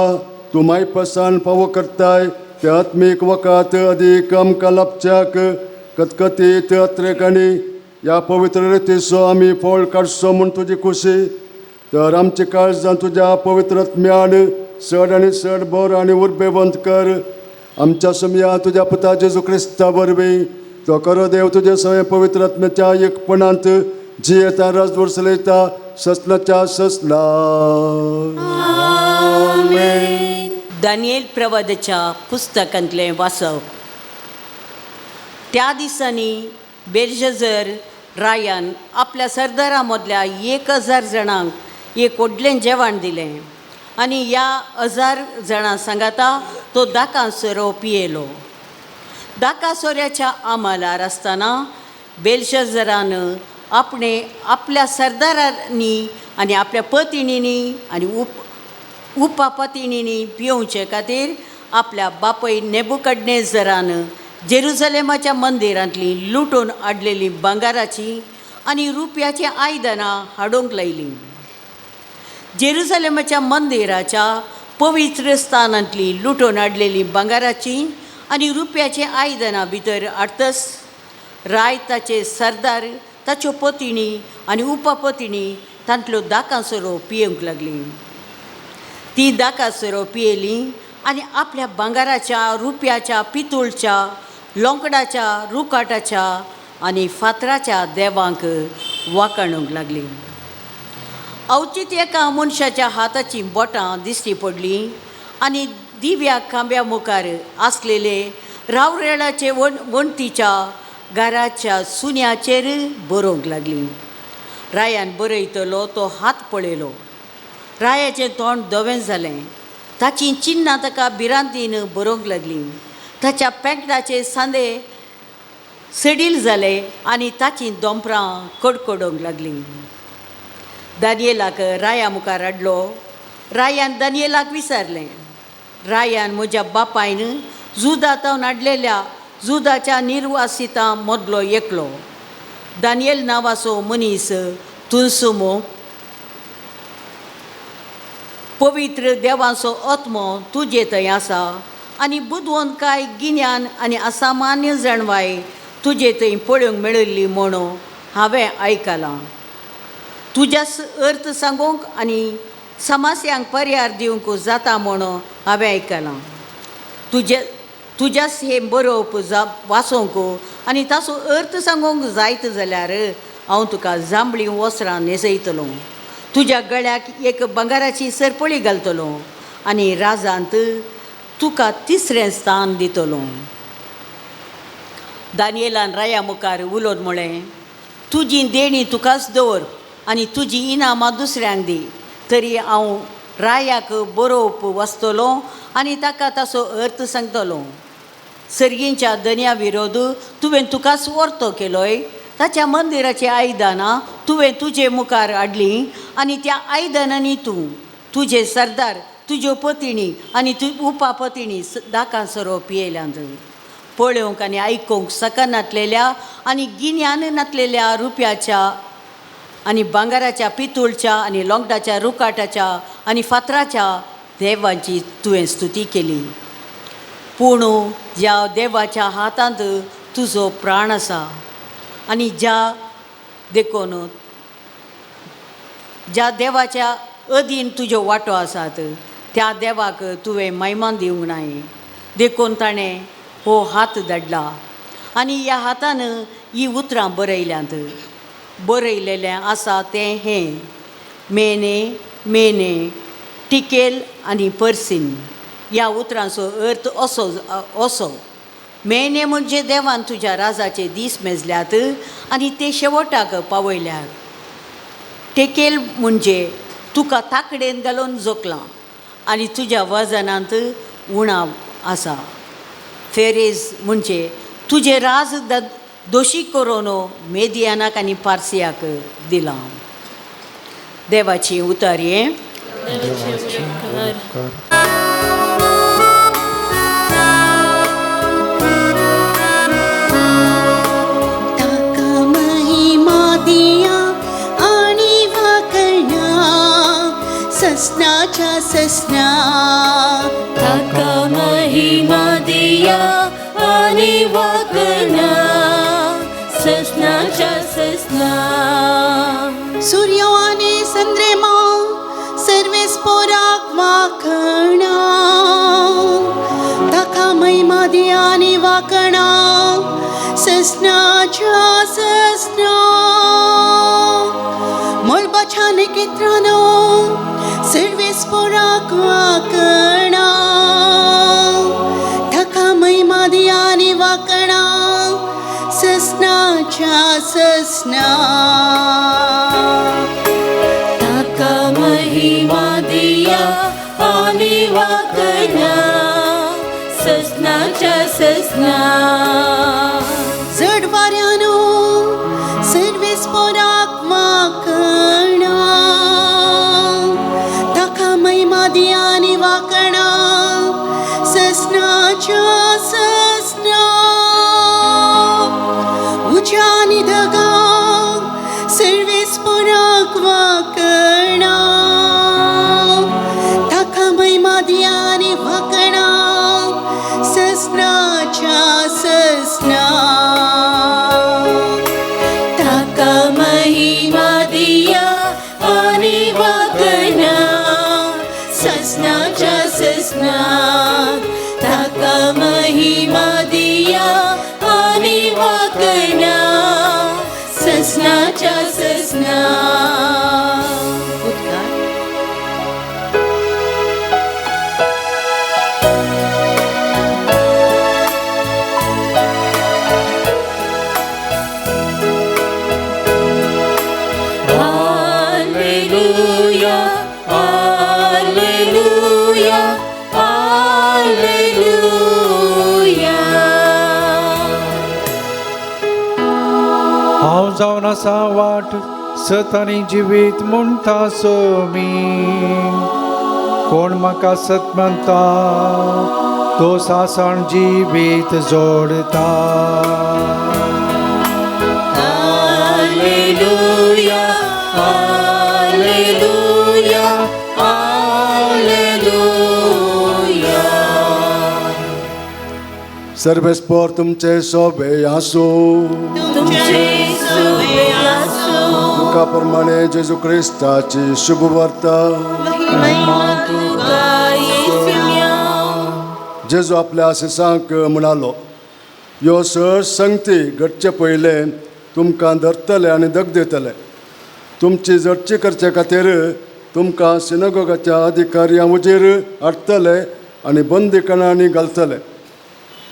तूं माय पसान फावो करताय ते आत्मीक वकात अदीक आमकां लाभच्याक कतकतीत अत्रेकांनी ह्या पवित्र रितीचो आमी फळ काडचो म्हूण तुजी खुशी. तर आमचे काळजां तुज्या पवित्र आत्म्यान चड आनी चड बर आनी उर्बेवंत कर. आमच्या सुमया तुज्या पुता जेजू क्रिस्ता वरवीं तो खरो देव तुजे सगळे पवित्र आत्म्याच्या एकपणांत जियेता राजवट चलयता ससनाच्या ससना. दानियेल प्रवादाच्या पुस्तकांतलें वाचप. त्या दिसांनी बेल्शझर रायान आपल्या सरदारां मदल्या 1000 जाणांक एक व्हडलें जेवण दिलें आनी ह्या 1000 जाणां सांगाता तो दाकां सोरो पियेलो. दाकां सोऱ्याच्या आमालार आसतना बेल्शझरान आपल्या सरदारांनी आनी आपल्या पत्नींनी आनी उपापत्नींनी पिवचे खातीर आपल्या बापय नेबुकदनेझरान जेरुसलेमाच्या मंदिरांतली लुटून हाडलेली भांगाराची आनी रुप्याची आयदनां हाडूंक लायलीं. जेरुसलेमाच्या मंदिराच्या पवित्र स्थानांतली लुटून हाडलेली भांगाराची आनी रुप्याची आयदनां भितर हाडटस राय ताचे सरदार ताच्यो पत्नी आनी उपापत्नी तांतल्यो दाकां सोरो पियेवंक लागलीं. ती दाकां सोरो पियेलीं आनी आपल्या भांगाराच्या रुप्याच्या पितूळच्या लोंकडाच्या रुकाटाच्या आनी फातराच्या देवांक वाखाणूंक लागलीं. अवचित एका मनशाच्या हाताची बोटां दिश्टी पडलीं आनी दिव्या खांब्या मुखार आसलेले रावरेळाचे वणटीच्या घराच्या सुन्याचेर बरोवंक लागलीं. रायान बरयतलो तो हात पळयलो. रायाचें तोंड धवें जालें. ताचीं चिन्नां ताका भिरांतीन बरोवंक लागलीं. ताच्या पॅन्टाचे सांदे सडील जाले आनी ताचीं दोंपरां कडकडूंक लागलीं. दानियेलाक राया मुखार हाडलो. रायान दानियेलाक विचारलें, रायान म्हज्या बापायन जुदांतावन हाडलेल्या जुदाच्या निर्वासितां मदलो एकलो दानियेल नांवाचो मनीस तुलसुमो पवित्र देवाचो आत्मो तुजे थंय आसा आनी बुदवंतकाय गिन्यान आनी असामान्य जाणवाय तुजे थंय पळोवंक मेळिल्ली म्हणून हांवें आयकलां. तुज्या अर्थ सांगूंक आनी समस्यांक पर्याय दिवंक जाता म्हणून हांवें आयकलां. तुज्यास हें बरोवप वाचोवंक आनी ताचो अर्थ सांगूंक जायत जाल्यार हांव तुका जांबळी वस्त्रां न्हेसयतलो. तुज्या गळ्याक एक भांगाराची सरपळी घालतलो आनी राजांत तुका 3रे स्थान दितलो. दानियेलान राया मुखार उलोवन म्हळें, तुजी देणी तुकाच दवर आनी तुजी इनामां दुसऱ्यांक दी. तरी हांव रायाक बरोवप वाचतलो आनी ताका ताचो अर्थ सांगतलो. सर्गींच्या दन्या विरोध तुवें तुकाच वर्तो केलोय. ताच्या मंदिराची आयदनां तुवें तुजे मुखार हाडलीं आनी त्या आयदनांनी तूं तुजे सरदार तुज्यो पत्नी आनी उपापत्नी दाकां सोरो पियेल्यांत. पळोवंक आनी आयकूंक सका नातलेल्या आनी गिन्यान नातलेल्या रुप्याच्या आनी भांगाराच्या पितूळच्या आनी लोंकडाच्या रुकाटाच्या आनी फातराच्या देवांची तुवें स्तुती केली. पूण ज्या देवाच्या हातांत तुजो प्राण आसा आनी ज्या देवाच्या अधीन तुज्यो वांटो आसात त्या देवाक तुवें मैमान दिवंक नाय. देखून ताणें हो हात धाडला आनी ह्या हातान ही उतरां बरयलेलें आसा तें हें, मेने मेने टिकेल आनी पर्सीन. ह्या उतरांचो अर्थ असो मेने म्हणजे देवान तुज्या राजाचे दीस मेजल्यात आनी ते शेवटाक पावयल्यात. टेकेल म्हणजे तुका ताकडेन घालून जोखलां आनी तुज्या वजनांत उणाव आसा. फेरेज म्हणजे तुजे राज दोशी करून मेदियानाक आनी पार्सियाक दिलां. देवाची उतर हें. ससनाच्या सस्ना ताका महिमा दिया आणि वागणा ससनाच्या ससना सूर्य आणि चंद्रमा सर्वेस पोराक वाखणा ताका महिमा दिया आणि वाखणा ससनाच्या ससना मोलबाच्या नकेत्रानो सर्वेस पोराक वाखणा ताका महिमा दिया आणि वाखणा ससनाच्या ससना ताका महिमा दिया आणि वागणा ससनाच्या ससना जड वाऱ्यानो सर्वेस पोराक वाखणा ताका महिमा दिया आणि वाखणा ससनाच्या ससना उज्या आणि ढगा सर्वेस पोराक वाखणा ताका महिमा दिया आणि वाखणा ससनाच्या ससना ताका महिमा दिया आणि वागणा ससनाच्या ससना ताका महिमा दिया आणि वागणा ससनाच्या ससना उद्गार Alleluia, Alleluia, Alleluia. हांव जावन आसा वाट सत आनी जिवीत म्हणटा सो मी कोण म्हाका सत म्हणटा तो सासण जिवीत जोडता Alleluia, Alleluia, Alleluia. सर्वेस्पोर तुमचे सोबे आसूं तुमचे सुबे आसूं. तुका प्रमाणे जेजू क्रिस्ताची शुभ वार्ता महिमा तुका येसुया. जेजू आपल्या आशिसांक म्हणालो ह्यो सर संगती घडचे पयले तुमकां धरतले आनी दगदयतले तुमची जडची करचे खातीर तुमकां सिनगोगाच्या अधिकाऱ्यां उजेर हाडटले आनी बंदीखणांनी घालतले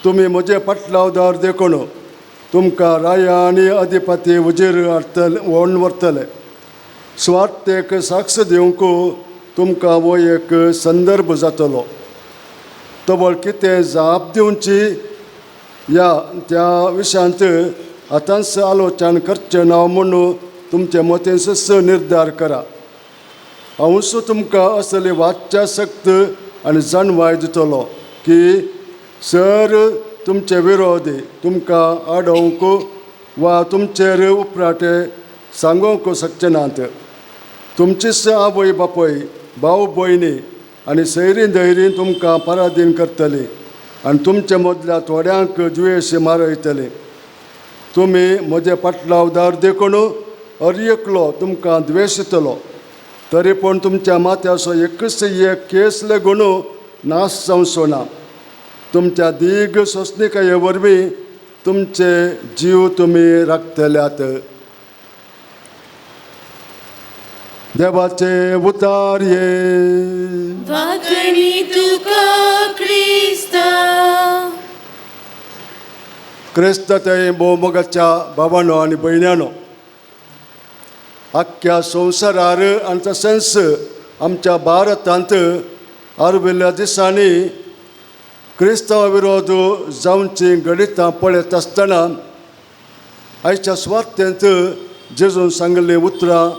तुमी म्हजे पाटलावदार देखून तुमकां राया आनी अधिपती उजेर हाडटले व्हरून व्हरतले स्वार्थेक साक्ष दिवंक तुमकां हो एक संदर्भ जातलो तबळ कितें जाप दिवची त्या विशयांत आतांच आलोचन करचें ना म्हणून तुमचे मतेंस निर्धार करा हांवूच तुमकां असले वाच्यासक्त आनी जाणवाय दितलो की सर तुमचे विरोधी तुमकां आडोवंक वा तुमचेर उपराटे सांगूंक शकचे नात तुमचीच आवय बापय भाव भयणी आनी सैरीं धैरीं तुमकां पराधीन करतलीं आनी तुमचे मदल्या थोड्यांक द्वेश मारयतले तुमी म्हजे पाटलावदार देखून हर एकलो तुमकां द्वेशतलो तरी पूण तुमच्या माथ्याचो एकच एक केस लेगून नाश जावचो ना तुमच्या दीर्घ सोंसणिकाये वरवीं तुमचे जीव तुमी राखतल्यात देवाचे उतार्ये वागणी तुका क्रिस्ता. क्रिस्ततेय भोवमोगाच्या भावांनो आनी भयण्यांनो आख्ख्या संवसारार आनी तशेंच आमच्या भारतांत आर्विल्ल्या दिसांनी क्रिस्तांवा विरोध जावची घडितां पळयत आसतना आयच्या स्वार्थेंत जेजून सांगिल्लीं उतरां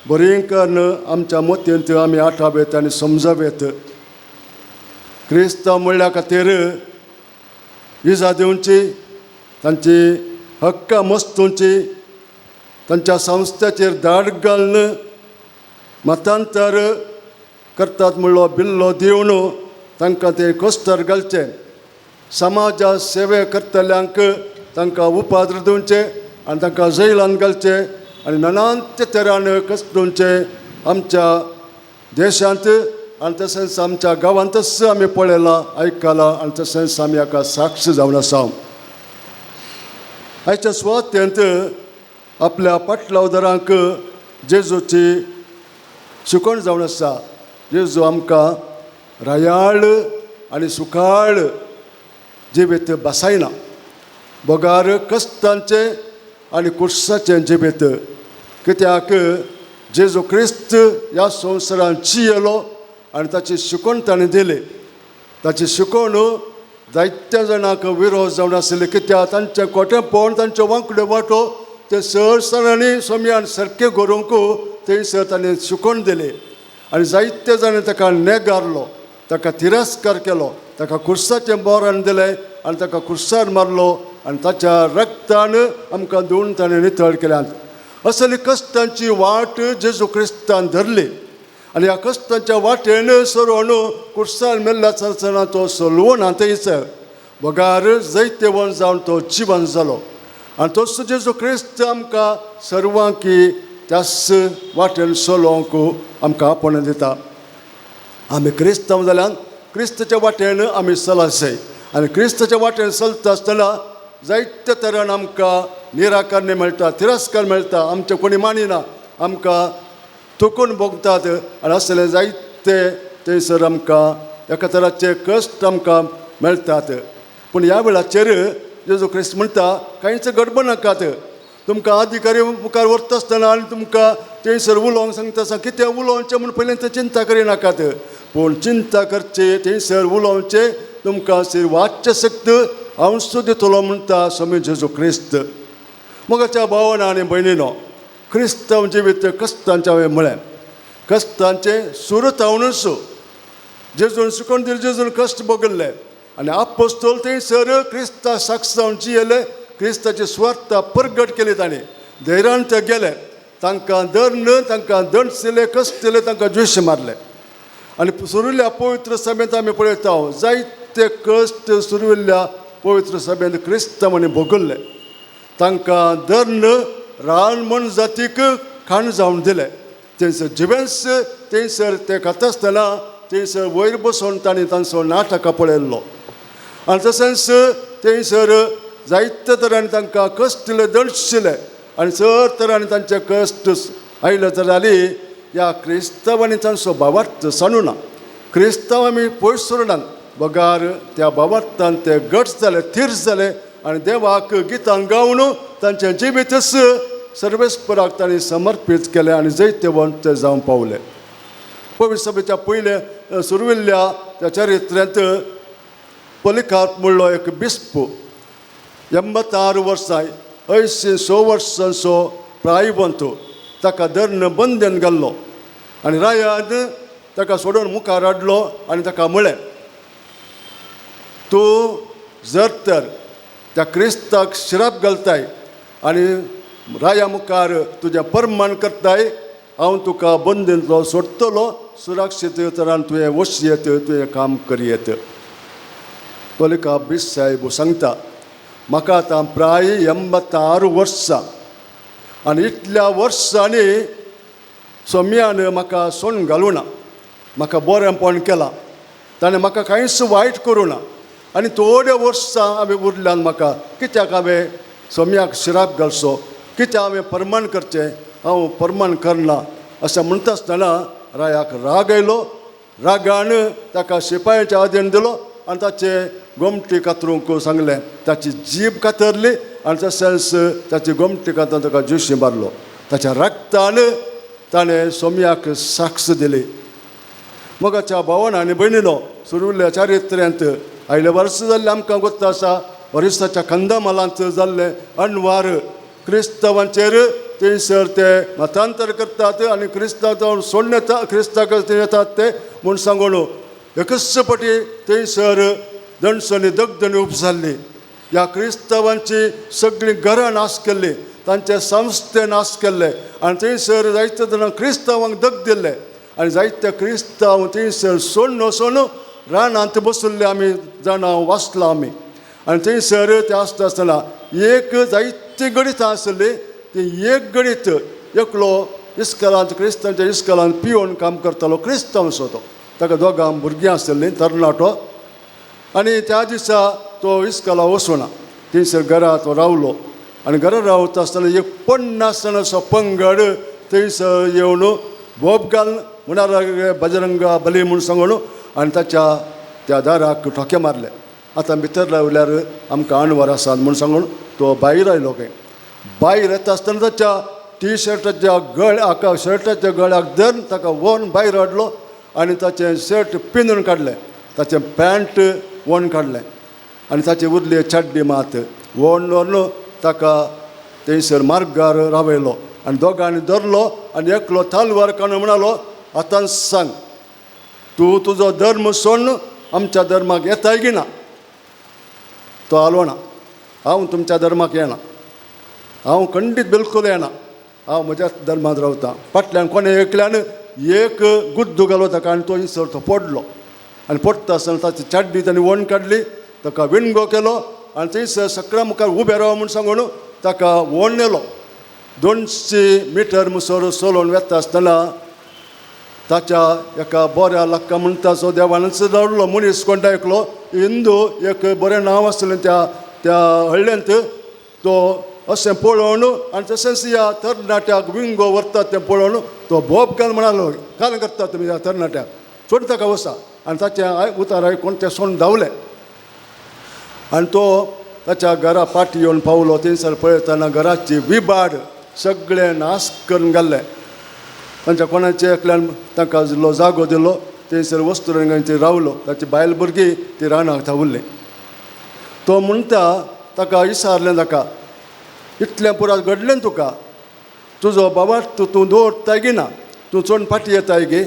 बरेंकन आमच्या मतेंत आमी आठावेत आनी समजावेत क्रिस्तांव म्हणल्या खातीर इजा दिवची तांची हक्कां मस्तूंची तांच्या संस्थेचेर धाड घालून मतांतर करतात म्हणलो बिल्लो दिवन तांकां ते कस्तर घालचे समाजा सेवे करतल्यांक तांकां उपाद्र दिवचे आनी तांकां जैलान घालचे आनी नानांते तरान कश्ट दिवचे आमच्या देशांत आनी तशेंच आमच्या गांवांतच आमी पळयलां आयकलां आनी तशेंच आमी हाका साक्ष जावन आसा आयच्या सुवातेंत आपल्या पाटलावदारांक जेजूची शिकवण जावन आसा जेजू आमकां रायाळ आनी सुखाळ जिवीत बसायना बोगार कश्टांचे आनी कुर्साचें जिवीत कित्याक जेजू क्रिस्त ह्या संवसारांत जियेलो आनी ताची शिकवण ताणें दिली ताची शिकवण जायत्या जाणांक विरोध जावन आसले कित्याक तांचें खोटेपण तांचे वांकडे वांटो ते सरसरांनी सोम्यान सारकें करूंक थंयसर ताणें शिकवण दिली आनी जायते जाणें ताका नेगारलो ताका तिरस्कार केलो ताका कुर्साचें बोरान दिलें आनी ताका कुर्सार मारलो आनी ताच्या रक्तान आमकां धुवन ताणें नितळ केल्यात असली कश्टांची वाट जेजू क्रिस्तान धरली आनी ह्या कश्टांच्या वाटेन सरोन कुर्सार मेल्ल्या तो सोलवून थंयसर बोगार जैतेवण जावन तो जिवन जालो आनी तोच जेजू क्रिस्त आमकां सर्वांकी त्याच वाटेन चलोवंक आमकां आपण दिता आमी क्रिस्तांव जाल्यान क्रिस्ताच्या वाटेन आमी चलत जाय आनी क्रिस्ताच्या वाटेन चलता आसतना जायते तरान आमकां निराकारणी मेळटा तिरस्कार मेळटा आमचें कोणी मानिना आमकां तुकून भोगतात आनी असले जायते थंयसर आमकां एका तराचे कश्ट आमकां मेळटात पूण ह्या वेळाचेर जेजू क्रिस्त म्हणटा कांयच गडबड नाकात तुमकां अधिकारी मुखार व्हरता आसतना आनी तुमकां थंयसर उलोवंक सांगता आसा कितें उलोवचें म्हूण पयलीं चिंता करिनाकात पूण चिंता करची थंयसर उलोवचें तुमकां वाच्य शक्त हांव दितलो म्हणटा स्वामी जेजू क्रिस्त मोगाच्या भावांनो आनी भयणीनो क्रिस्तांव जिवीत कश्टांचें हांवें म्हळें कश्टांचें सुरू जावनूच जेजून शिकवण दिली जेजून कश्ट भोगले आनी आपोस्तोल थंयसर क्रिस्ता साक्ष जावन जियेले क्रिस्ताची स्वार्था प्रगट केली ताणें धैर्यान ते गेले तांकां तांकां दंड दिले कश्ट दिले तांकां जुश मारले आनी सुरिल्ल्या पवित्र सभेंत आमी पळयता जायते कश्ट सुरिल्ल्या पवित्र सभेंत क्रिस्तांवांनी भोगले तांकां दंड रान म्हण जातीक खाण जावन दिले थंयसर जिवेंस थंयसर ते खाता आसतना थंयसर वयर बसोवन तांणी तांचो नाटका पळयल्लो आनी तशेंच थंयसर जायते तरांनी तांकां कश्ट दिले दंड दिले आनी सर तरांनी तांचे कश्ट आयले जाल्यार ह्या क्रिस्तांवांनी तांचो भावार्थ सांडू ना क्रिस्तांव आमी पयस सोडनात बगार त्या भावार्थान ते गट जाले थीर जाले आनी देवाक गितां गावन तांचें जिवीतच सर्वेस्पराक तांणी समर्पीत केलें आनी जैतवंत ते जावन पावले पवित्र सभेच्या पयले सुरविल्ल्या त्या चरित्रांत पोलिकार्प म्हणलो एक बिस्प 86 वर्सां 86 वर्सांचो प्रायवंत ताका धरण बंदेन घाल्लो आनी रायान ताका सोडून मुखार हाडलो आनी ताका म्हळें तूं जर तर त्या क्रिस्ताक श्राप घालताय आनी राया मुखार तुजें परमान करताय हांव तुका बंदेंतलो सोडटलो सुरक्षीत तरान तुवें वशियेत तुवें काम करियेत पोलिका बीस साहेब सांगता म्हाका आतां प्राय 86 वर्सां आनी इतल्या वर्सांनी सोम्यान म्हाका सोन घालूं ना म्हाका बरेंपण केलां ताणें म्हाका कांयच वायट करूं ना आनी थोड्या वर्सां हांवें उरल्यान म्हाका कित्याक हांवें सोम्याक श्राप घालचो कित्याक हांवें परमान करचें हांव परमान करना अशें म्हणटा आसतना रायाक राग आयलो रागान ताका शिपायाच्या आदेन दिलो आनी ताचें गोमटी कातरूंक सांगलें ताची जीब कातरली आनी तशेंच ताची गोमटी कातरून ताका जुशी मारलो ताच्या रक्तान ताणें सोम्याक साक्ष दिली मोगाच्या भावांनो आनी भयणीनो सुरविल्ल्या चारित्र्यांत आयले वर्स जाल्ले आमकां गोत्ता आसा ओरिसाच्या कंदमालांत जाल्ले अणवार क्रिस्तांवांचेर थंयसर ते मतांतर करतात आनी क्रिस्तांव जावन सोडून येता क्रिस्ताक येतात ते म्हूण सांगून एकच पटी थंयसर दणसनी दगदणी उपजाल्ली ह्या क्रिस्तांवांची सगळीं घरां नाश केल्ली तांचे संस्थे नाश केल्ले आनी थंयसर जायते जाणां क्रिस्तांवांक दग दिल्ले आनी जायते क्रिस्तांव थंयसर सोडून वचून रानांत बसुल्ले आमी जाणा वाचला आमी. आनी थंयसर ते आसता आसतना एक जायती गणितां आसली. ती एक गणीत एकलो इस्कॉलांत क्रिस्तांच्या इस्कॉलांत पिवन काम करतालो क्रिस्तांव असो तो. ताका दोगां भुरगीं आसलीं तरणाटो. आनी त्या दिसा तो इस्कॉला वचूना. थंयसर घरा तो रावलो. आनी घरा रावता आसतना एक 50 जाणांचो पंगड थंयसर येवन बोब घाल म्हणाला बजरंगा बली म्हूण सांगून आनी ताच्या त्या दाराक ठोके मारले. आतां भितर रावल्यार आमकां आणवर आसात म्हूण सांगून तो भायर आयलो खंय. भायर येता आसतना ताच्या टी शर्टाच्या गळ्याक शर्टाच्या गळ्याक धरून ताका व्हरून भायर हाडलो आनी ताचें शर्ट पिंजून काडलें. ताचें पॅण्ट व्हरून काडलें आनी ताची उरली चड्डी मात व्हरून व्हरून ताका थंयसर मार्गार रावयलो. आनी दोगांनी धरलो आनी एकलो तालवार काडून म्हणालो, आतां सांग तूं तुजो धर्म सोडून आमच्या धर्माक येताय की ना. तो आलो ना. हांव तुमच्या धर्माक येना. हांव खंडीत बिलकूल येना. हांव म्हज्या धर्मांत रावतां. फाटल्यान कोणें एकल्यान एक गुद्दू घालो ताका आनी तो इसर तो पडलो. आनी पडटा आसतना ताची चड्डी ताणें वण काडली. ताका विणगो केलो आनी थंयसर सकरा मुखार उबें राव म्हूण सांगून ताका वण नेलो. 200 मिटर मुसोर चलोवन वेता आसतना ताच्या एका बऱ्या लाका म्हणटा सो देवान रावलो मनीस कोण एकलो हिंदू एक बरें नांव आसलें त्या हळ्ळेंत. तो अशें पळोवन आनी तशेंच ह्या तरणाट्याक विंगो व्हरतात तें पळोवन तो बोब घाल म्हणालो, काल करता तुमी ह्या तरणाट्याक, सोड ताका वसा. आनी ताचें उतार आयकून तें सोडून धांवलें. आनी तो ताच्या घरा फाटी येवन पावलो. थंयसर पळयतना घराची विबाड सगळें नाश करून घाल्लें. तांच्या कोणाचे एकल्यान ताका इल्लो जागो दिलो. थंयसर वस्तुरंगांचेर रावलो. ताची बायल भुरगीं ती रानाक धांवल्लीं. तो म्हणटा ताका विचारलें ताका, इतलें पुराय घडलें तुका, तुजो बाबाट तूं दवरताय गी ना, तूं चोड फाटी येताय गे.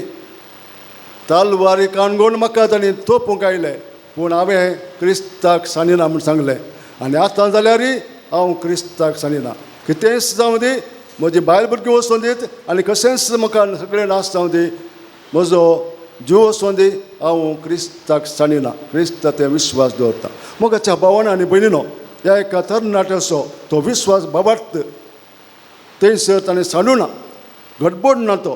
तालवारी काणगोण म्हाका ताणीं तोपूंक आयलें पूण हांवें क्रिस्ताक सांडिना म्हूण सांगलें. आनी आतां जाल्यार हांव क्रिस्ताक सांडिना. कितेंच जावं दी, म्हजी बायल भुरगीं वचून दीत आनी कशेंच म्हाका सगळें नाश जावं दी, म्हजो जीव वचून दी, हांव क्रिस्ताक सांडिना. क्रिस्ताचेर विश्वास दवरता. मोगाच्या भावान आनी भयणीनो, ह्या एका तरणाट्याचो तो विश्वास बाबाट थंयसर ताणें सांडूना, गडबड ना. तो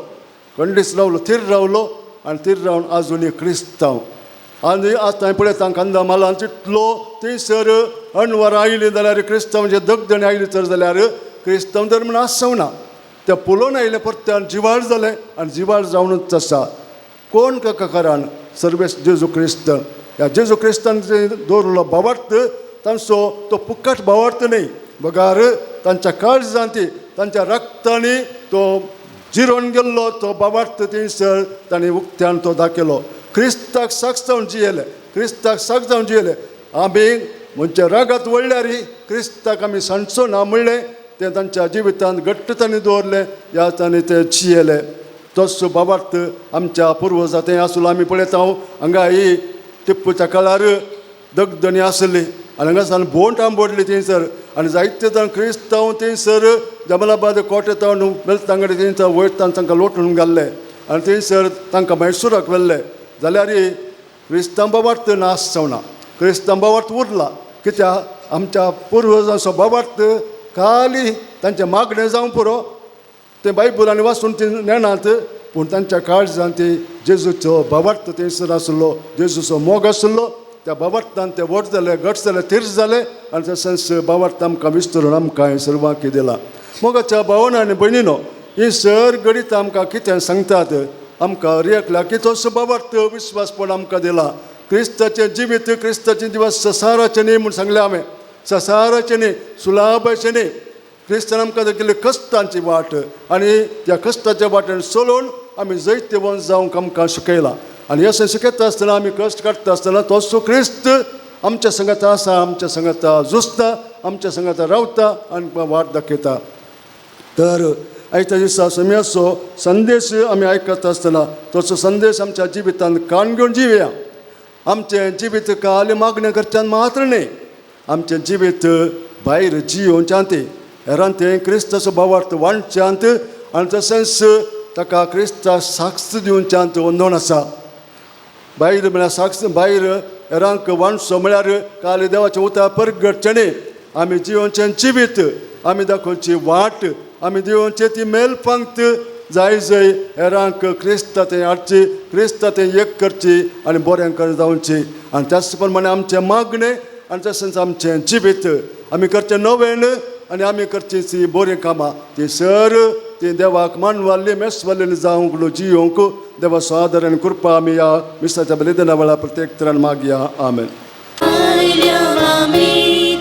खंडीत रावलो, थीर रावलो आनी थीर रावन आजुनी क्रिस्तांव. आनी आतां पळयता कंदामालान तितलो थंयसर अणवरां आयलीं जाल्यार क्रिस्तांवांचे दगदणी आयली तर जाल्यार क्रिस्तांव धर्म नासवना. ते पुलोवन आयले परत्यान जिवाळ जालें आनी जिवाळ जावनूच आसा. कोण काका कारण सर्वेस जेजू क्रिस्त. ह्या जेजू क्रिस्तान दवरलो भावार्थ तांचो तो फुकट भावार्थ न्ही, बगार तांच्या काळजांती तांच्या रक्तांनी तो जिरोवन गेल्लो तो भावार्थ थंयसर तांणी उक्त्यान तो दाखयलो. क्रिस्ताक साक्ष जावन जियेले, क्रिस्ताक साक्ष जावन जियेले. आमी म्हणजे रागात वळल्यार क्रिस्ताक आमी सांडचो ना म्हणलें. तें तांच्या जिवितांत घट्ट तांणी दवरलें, ह्या तांणी ते जियेले. तोच भावार्थ आमच्या पुर्वजां थंय आसलो. आमी पळयता हांगा ही टिप्पूच्या काळार दगदणी आसली आनी हांगासान बोट आंबोडली थंयसर. आनी जायते जाण क्रिस्तांव थंयसर जमलाबाद कोटे तावन मेलतांगडे थंयसर वयतना तांकां लोटून घाल्ले आनी थंयसर तांकां मैसूराक व्हेल्ले. जाल्यार क्रिस्तांव भावार्थ नाश जावना, क्रिस्तांव भावार्थ उरला. कित्याक आमच्या पुर्वजांचो भावार्थ खाली तांचें मागणें जावं पुरो तें बायबलांनी वाचून ती नेनात, पूण तांच्या काळजांत ती जेजूचो भावार्थ थंयसर आसलो, जेजूचो मोग आसलो. त्या भावार्थान ते व्हड जाले, घट जाले, तीर्थ जाले आनी तशेंच भावार्थ आमकां विस्तरून आमकां सर्वांक दिला. मोगाच्या भावान आनी भयणीनो, ही सर गणित आमकां कितें सांगतात आमकां रियकल्या की तसो भावार्थ विश्वासपण आमकां दिला. क्रिस्ताचें जिवीत, क्रिस्ताचें दिवस ससाराचें न्ही म्हूण सांगलें हांवें. ससाराचें न्ही, सुलाभाचें न्ही. क्रिस्तान आमकां दाखयली कश्टांची वाट आनी त्या कश्टाच्या वाटेन चलोवन आमी जैत वंश जावंक आमकां शिकयलां. आनी अशें शिकयता आसतना आमी कश्ट काडटा आसतना तोच क्रिस्त आमच्या संगत आसा, आमच्या संगत झुजता, आमच्या संगत रावता आनी वाट दाखयता. तर आयच्या दिसा समेचो संदेश आमी आयकता आसतना तसो संदेश आमच्या जिवितांत काण घेवन जिवया. आमचें जिवीत खाली मागणें करच्यान मात्र न्ही, आमचें जिवीत भायर जियोवच्यांत, हेरांत क्रिस्ताचो भावार्थ वांटच्यांत आनी तशेंच ताका क्रिस्ताक साक्ष दिवच्यांत वंदन आसा. भायर म्हळ्यार साक्ष भायर हेरांक वांटचो म्हळ्यार काल देवाचें उतर परगटचें आमी जिवनचें जिवीत आमी दाखोवची वाट आमी दिवचे ती मेलपंक्त जाय जंय हेरांक क्रिस्तांतें हाडची क्रिस्तांतें एक करची आनी बरें कर जावची आनी त्याच प्रमाणे आमचें मागणें आनी तशेंच आमचें जिवीत आमी करचें नवें आनी आमी करची ती बरीं कामां ती सर ती देवाक मानवाल्ली मेसवाल्ली जावंक जियोंक देवा सादर आनी कृपा आमी ह्या मिसाच्या बलिदाना वेळार प्रत्येक तरान मागया. आमेन. आमी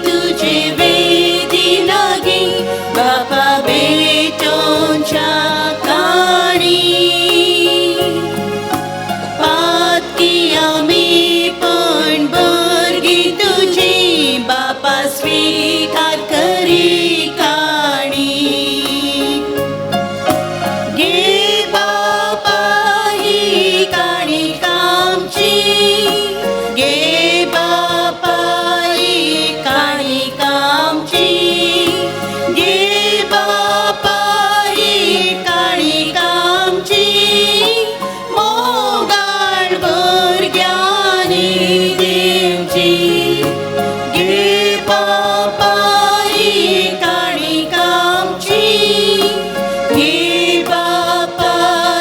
तुजे वेदी लागी बापा बेटोंच्या काणी पातकी आमी पण बर्गी तुजी बापा स्वीकार करी काणी गे बापा ही काणी कामची गे बापा ही काणी कामची गे बापा ही काणी कामची मोगाळ भुरग्यांनी देवची गे बापा ही काणी कामची गे बापा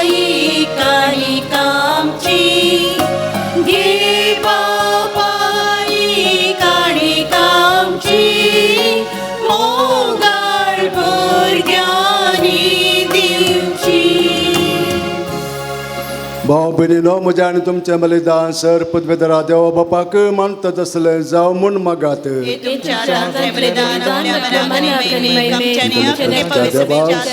ही काणी कामची गे बापा ही काणी कामची मोगाळ भुरग्यांनी दिवची. भाव भयणीनो म्हजें आनी तुमचें बलिदान सर पदवेदरा देवा बापाक मानता तसलें जावं म्हूण मागात. तुमच्या राजाचे बलिदान आपल्या मनातली आमच्यानी आपले पवित्र विचार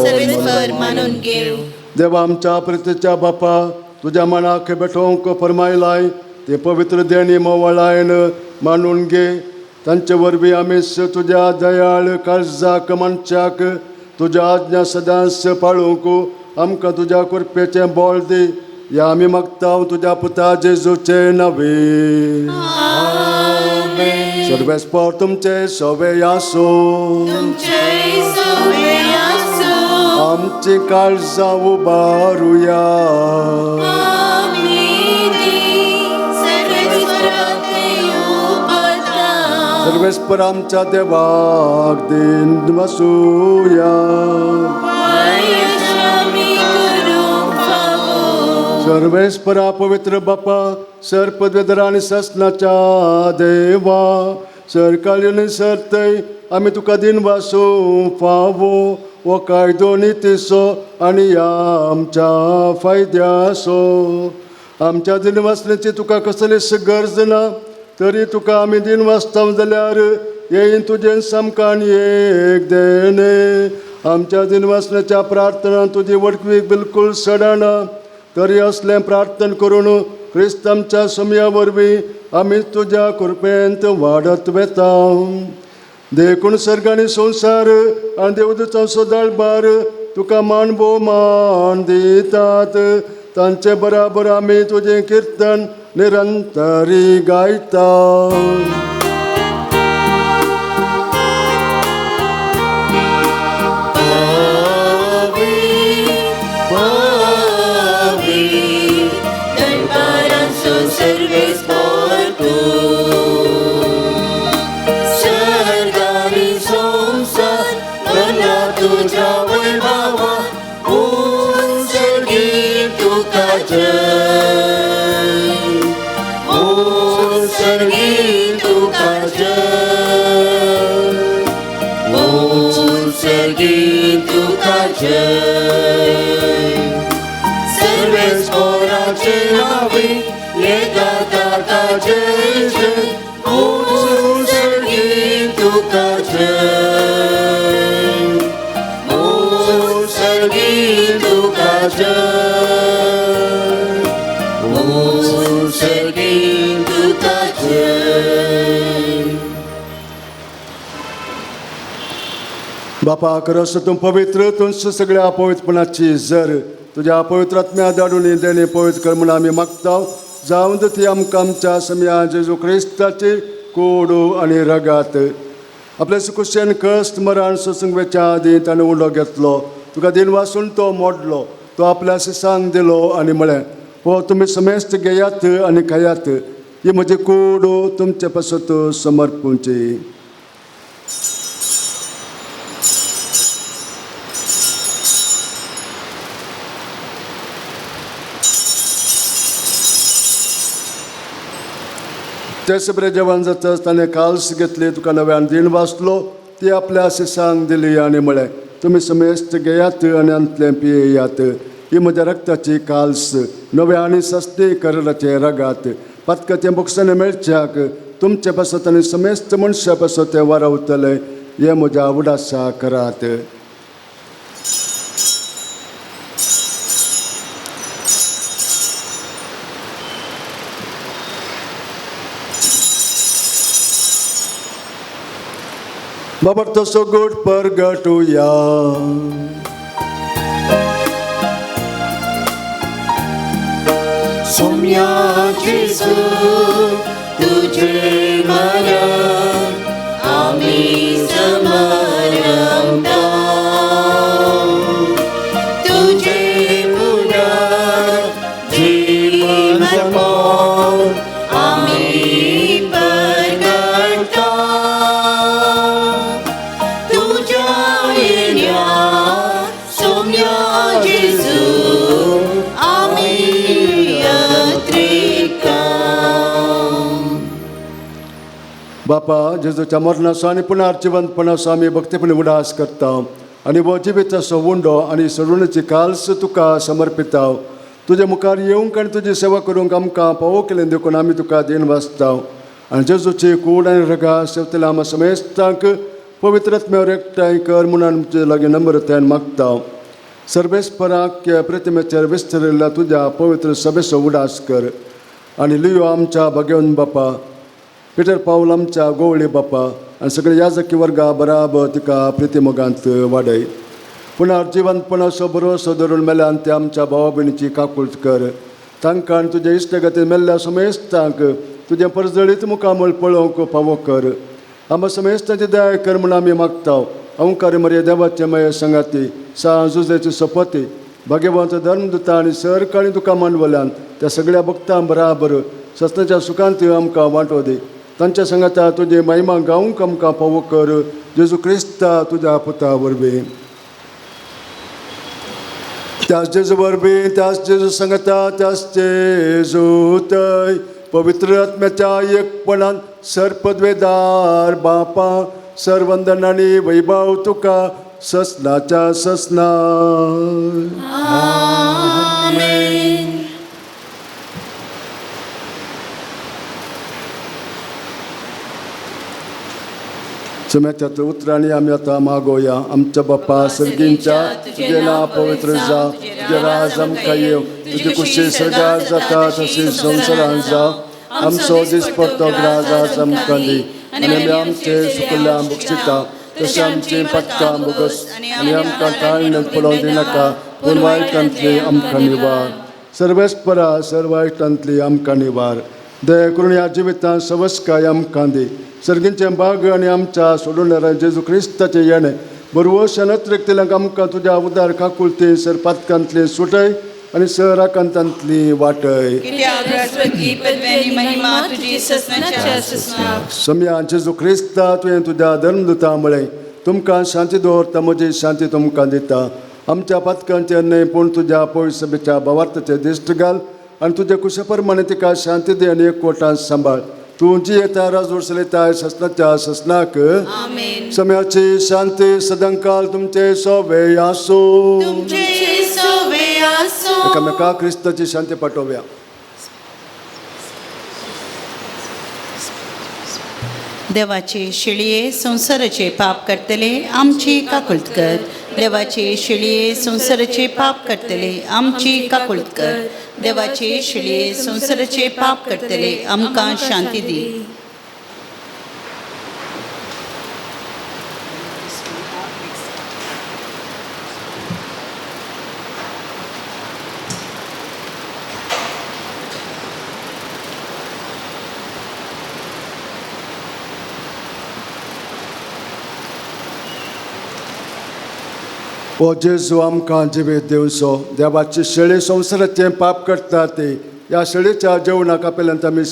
सर्वेस्वर मानून घेऊ. देवा आमच्या प्रितीच्या बापा तुज्या मनाक बेठोवंक फरमायलाय ते पवित्र देणी मोवळायन मानून घे. तांचे वरवीं आमी तुज्या दयाळ काळजाक मनशाक तुज्या आज्ञा सदांच पाळूंक आमकां तुज्या कृपेचें बोळ दी. ह्या आमी मागता तुज्या पुता जेजूचे नवे. सर्वेस्पर तुमचे सवे आसो तुमचे सवे आसो आमची काळजां उबारुया. सर्वेस्पर आमच्या देवाक दिन वसूया. सर्वेस्परा पवित्र बापा सर पदवेदरा आनी ससनाच्या देवा सर काळीन सरतय आमी तुका दिन वासू फावो वो कायदो नितीसो आनी ह्या आमच्या फायद्यासो. आमच्या दिन वाचण्याची तुका कसलीच गरज ना तरी तुका आमी दिन वाचता जाल्यार येईन तुजें सामकान एक देणे. आमच्या दिन वाचण्याच्या प्रार्थना तुजी वडकवीक बिलकुल सडना तरी असलें प्रार्थना करून क्रिस्त आमच्या समया वरवीं आमी तुज्या कृपेंत वाडत वेता. देखून सर्ग आनी संवसार आनी देवदूतांचो दळबार तुका मान भोवमान दितात. तांचे बराबर आमी तुजें किर्तन निरंतरी गायता. सर्वेस्पराचे नावे येता ताका जय जय उत्सर्गी तुका जय उत्सर्गी तुका जय उत्सर्गी तुका जय. बापा खरंच तूं पवित्र तुमच सगळ्या अपवित्रपणाची जर तुज्या अपवित्र आत्म्या धाडून देणे पवित्र कर म्हणून आमी मागता. जावं ती आमकां आमच्या समया जेजू क्रिस्ताची कोडू आनी रगात आपल्या सुकुशेन कश्ट मरण सत्संगेच्या आदी ताणें उलो घेतलो तुका दिन वाचून तो मोडलो, तो आपल्या शिसांक दिलो आनी म्हळें, हो तुमी समेस्त घेयात आनी खायात, ही म्हजी कूड तुमचे पासत समर्पूंची. तेच बरें जेवण जाताच ताणें काल्स घेतली, तुका नव्यान दिन वाचलो, ती आपल्या शिसांक दिली आनी म्हळें, तुमी समेस्त घेयात आनी अंतलें पियेयात, ही म्हज्या रक्ताची काल्स नव्या आनी सस्ते कराराचे रगात. पत्काचें बुकसाणें मेळच्याक तुमचे पासत आनी समेस्त मनशां पासत तें वारवतलें, हें म्हज्या उडासा करात. Babar to so good purgatoria. Soumya जेजू तुझे मरण आम्ही समरमता, तुझे पुनर्जीवन पावून आम्ही परगटा, तुझ्या येण्यात सौम्या जेजू आम्ही बापा जेजूच्या मरणाचो आनी पुनर्जिवंतपणाचो आमी भक्तीपणी उडास करता आनी वो जिविताचो उंडो आनी सोडूणेची काल्स तुका समर्पिता. तुजे मुखार येवंक आनी तुजी सेवा करूंक आमकां फावो केलें देखून आमी तुका दिन वाचता आनी जेजूची कूड आनी रगा सेवतल्या आमी समेस्तांक पवित्रत्म्यावर एकठांय कर म्हणून आमचे लागीं नम्रतायेन मागता. सर्वेस्पराक प्रतिमेचेर विस्तरिल्ल्या तुज्या पवित्र सभेचो उडास कर आनी लियो आमच्या भगवन बापा, पिटर पावल आमच्या गोवळी बापा आनी सगळे याजकी वर्गा बराबर तिका प्रितीमोगांत वाडय. पुनर्जिवंतपणाचो भरोसो धरून मेल्यान ते आमच्या भावा भयणीची काकूळट कर. तांकां आनी तुजे इश्टगतीन मेल्ल्या समेस्तांक तुजें परजळीत मुखामळ पळोवंक फावो कर. आमकां समेस्तांची दया कर म्हूण आमी मागता. अवंकारी मरे देवाचे मये संगाती, जुजेची सपती, भगवंत धर्मदुता आनी सर काळी तुका मांडवल्यान त्या सगळ्या भक्तां बराबर सस्नाच्या सुखांत आमकां वांटो दी. तांच्या संगता तुजी महिमा गावंक आमकां फावो कर. जेजू क्रिस्ता तुज्या पुता वरवीं. त्याच जेजू वरवीं, त्याच जेजू संगता, त्याच जेजू थंय पवित्र आत्म्याच्या एकपणान सरपदवेदार बापा सर्वंदन आनी वैभव तुका ससनाच्या ससना. सुम्याच्या उतरांनी आमी आतां मागोया. आमच्या बापा सर्गींच्या तुजें नांव पवित्र जावं, तुजें राज आमकां येवं, तुजी खुशी सगळ्यात जाता तशी संवसारांत जावं. आमचो दिसपट्टो ग्रास आज आमकां दी आनी आमी आमचे चुकल्ल्या बक्षिता तशें आमची पत्कां बोगस आनी आमकां ताळणेंत पडोवंक दिनाका, पूण वायटांतली आमकां निवार. सर्वेस्परा सर्वायटांतली आमकां निवार. दया करून ह्या जिवितांत सवस्काय आमकां दी. सर्गींचें भाग आनी आमच्या सोडून जेजू क्रिस्ताचें येणें बरवोशान अतिरिक्तल्यांक आमकां तुज्या उदार काकुळती सरपातकांतली सुटय आनी सराकांतांतली वाटय. सम्या जेजू क्रिस्ता तुवें तुज्या धर्मदुता म्हळें, तुमकां शांती दवरता, म्हजी शांती तुमकां दिता. आमच्या पातकांचेर न्हय पूण तुज्या पवित्र सभेच्या भावार्थाचेर दिश्ट घाल आनी तुज्या कुशा प्रमाणे तिका शांती दी आनी एकवटान सांबाळ. तूं जी येता राजवट चलयता ससनाच्या ससनाक. सम्याची शांती सदांकाल तुमचे सोबे आसूं. एकामेका क्रिस्ताची शांती पाठोवया. देवाचे शिळये संसाराचे पाप करतले आमची काकुळट कर. देवाचे शिळये संसाराचे पाप करतले आमची काकुळट कर. देवाचे शिळये संसाराचे पाप करतले आमकां शांती दी. ओ जेजू आमकां जिवीत दिवचो देवाची शेळी संवसाराचें पाप करता ती ह्या शेळीच्या जेवणाक आपल्यात आमी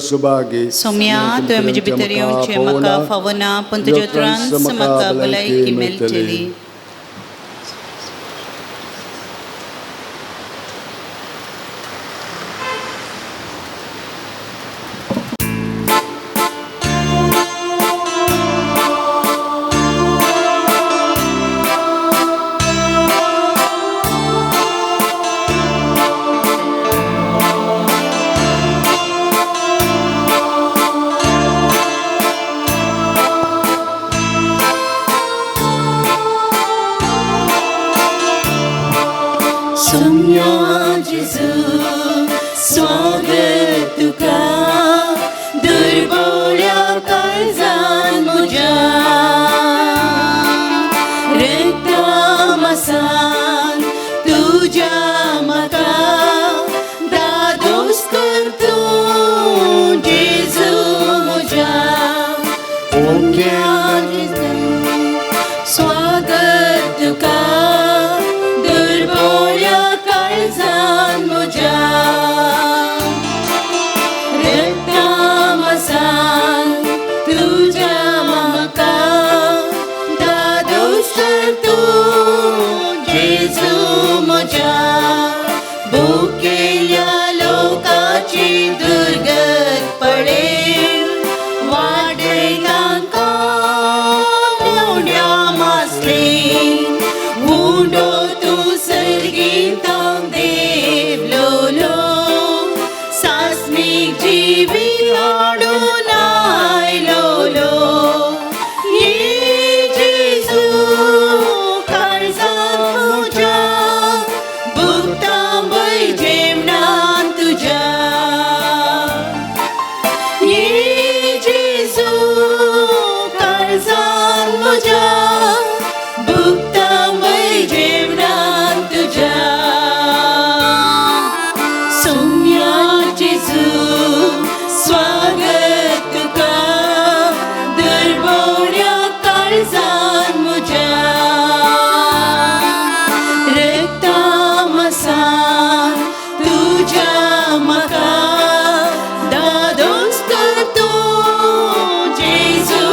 सुभागी सौम्या तुवें म्हजे भितर येवचें म्हाका फावना पूण तुज्या उतरांच म्हाका भलायकी मेळटली. सौम्या जेजू स्वागत तुका दुर्बोळ्या काळजान म्हज्या रक्तामसान तुज्या म्हाका दादोस कर तूं जेजू म्हज्या ओक्या स्वागत तुका दुर्बोळ्या काळजान म्हज्या रक्तामसान तुज्या म्हाका दादोस कर तूं जेजू म्हज्या भुकेल्या लोकाची दुर्गत पडेल वाडय तांकां मेवड्या मासलेन उडो तूं सर्गीतां देवलोलो सासमीक जिवी हाडून आयलोलो ये जेजू काळजान म्हज्या भुगतां पळय जेवणान तुज्या ये जेजू काळजान म्हज्या भुगतां पळय जेवणान तुज्या सौम्या जेजू स्वागत तुका दुर्बोळ्या काळजान म्हज्या रक्तामसान तुज्या म्हाका दादोस कर तूं जेजू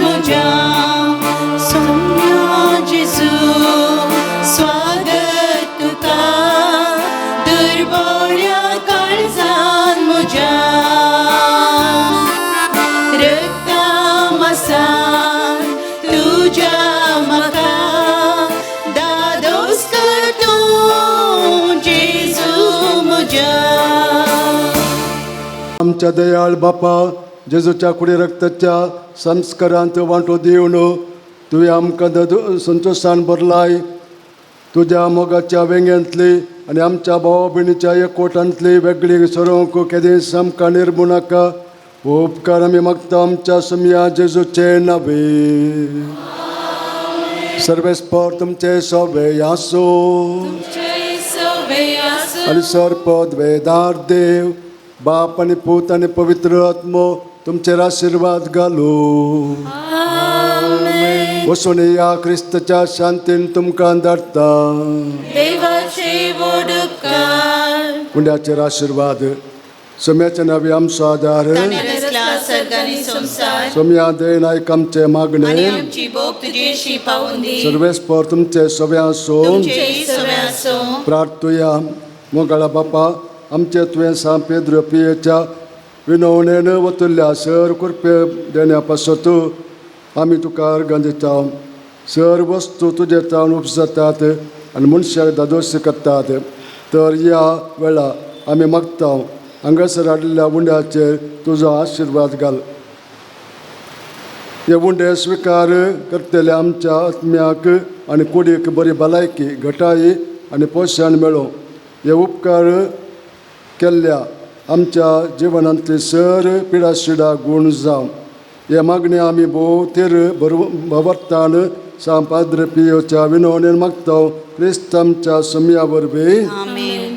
म्हज्या सौम्या जेजू स्वागत तुका दुर्बोळ्या काळजान म्हज्या रक्तामसान तुज्या म्हाका दादोस कर तूं जेजू म्हज्या आमच्या दयाळ बापा जेजूच्या कुडी रक्ताच्या संस्कारांत वांटो दिवन तुवें आमकां संतोशान भरलाय तुज्या मोगाच्या वेंग्यांतली आनी आमच्या भावा भयणीच्या एकवटांतली वेगळी सरोंक केदेंस आमकां निर्मू नाका हो उपकार आमी मागता आमच्या सौम्या जेजूचे नांवे. सर्वेस्पर तुमचे सवे आसो आनी सरपद वेदार देव बाप आनी पूत आनी पवित्र आत्मो तुमचेर आशिर्वाद घालू. वचून या क्रिस्ताच्या शांतीन तुमकां धाडटा. देवाचे व्हड उपकार पुण्याचेर आशिर्वाद सोम्याच्या नांवी आमचो आदार ताणें रचला सर्ग आनी संवसार सोम्या देन आयक आमचे आनी मागणे आमची भोग तुजेशी पावून दी. सर्वेस्पर तुमचे सवे आसो तुमचेय सवे आसूं. प्रार्थुया मोगाळा बापा आमचे तुवें सांपेद्र पियेच्या विनवणेन वतुल्ल्या सर कृपे देण्या पासत आमी तुका अर्गां दिता. सर वस्तू तुजे तावन उपजतात आनी मनशाक दादोस करतात तर या वेळा आमी मागता हांगासर हाडिल्ल्या उंड्याचेर तुजो आशिर्वाद घाल. हे उंडे स्विकार करतले आमच्या आत्म्याक आनी कुडीक बरी भलायकी घटाई आनी पोशण मेळो. हे उपकार केल्ल्या आमच्या जिवनांतली सर पिडाशिडा गूण जावं. हे मागणी आमी भोवतेर भरतान सांपाद्र पियोच्या विनवणेन मागता क्रिस्त आमच्या सौम्या वरवीं. आमेन.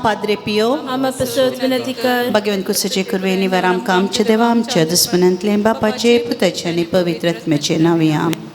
पाद्रे पियो आम्हा पसोत विनंती कर भगवंत कुसाचे कुरवे निवार आमकां आमचे देवा आमच्या दुस्मनांतले बापाचे पुताचे आनी पवित्र आत्म्याचे नांवे आमेन.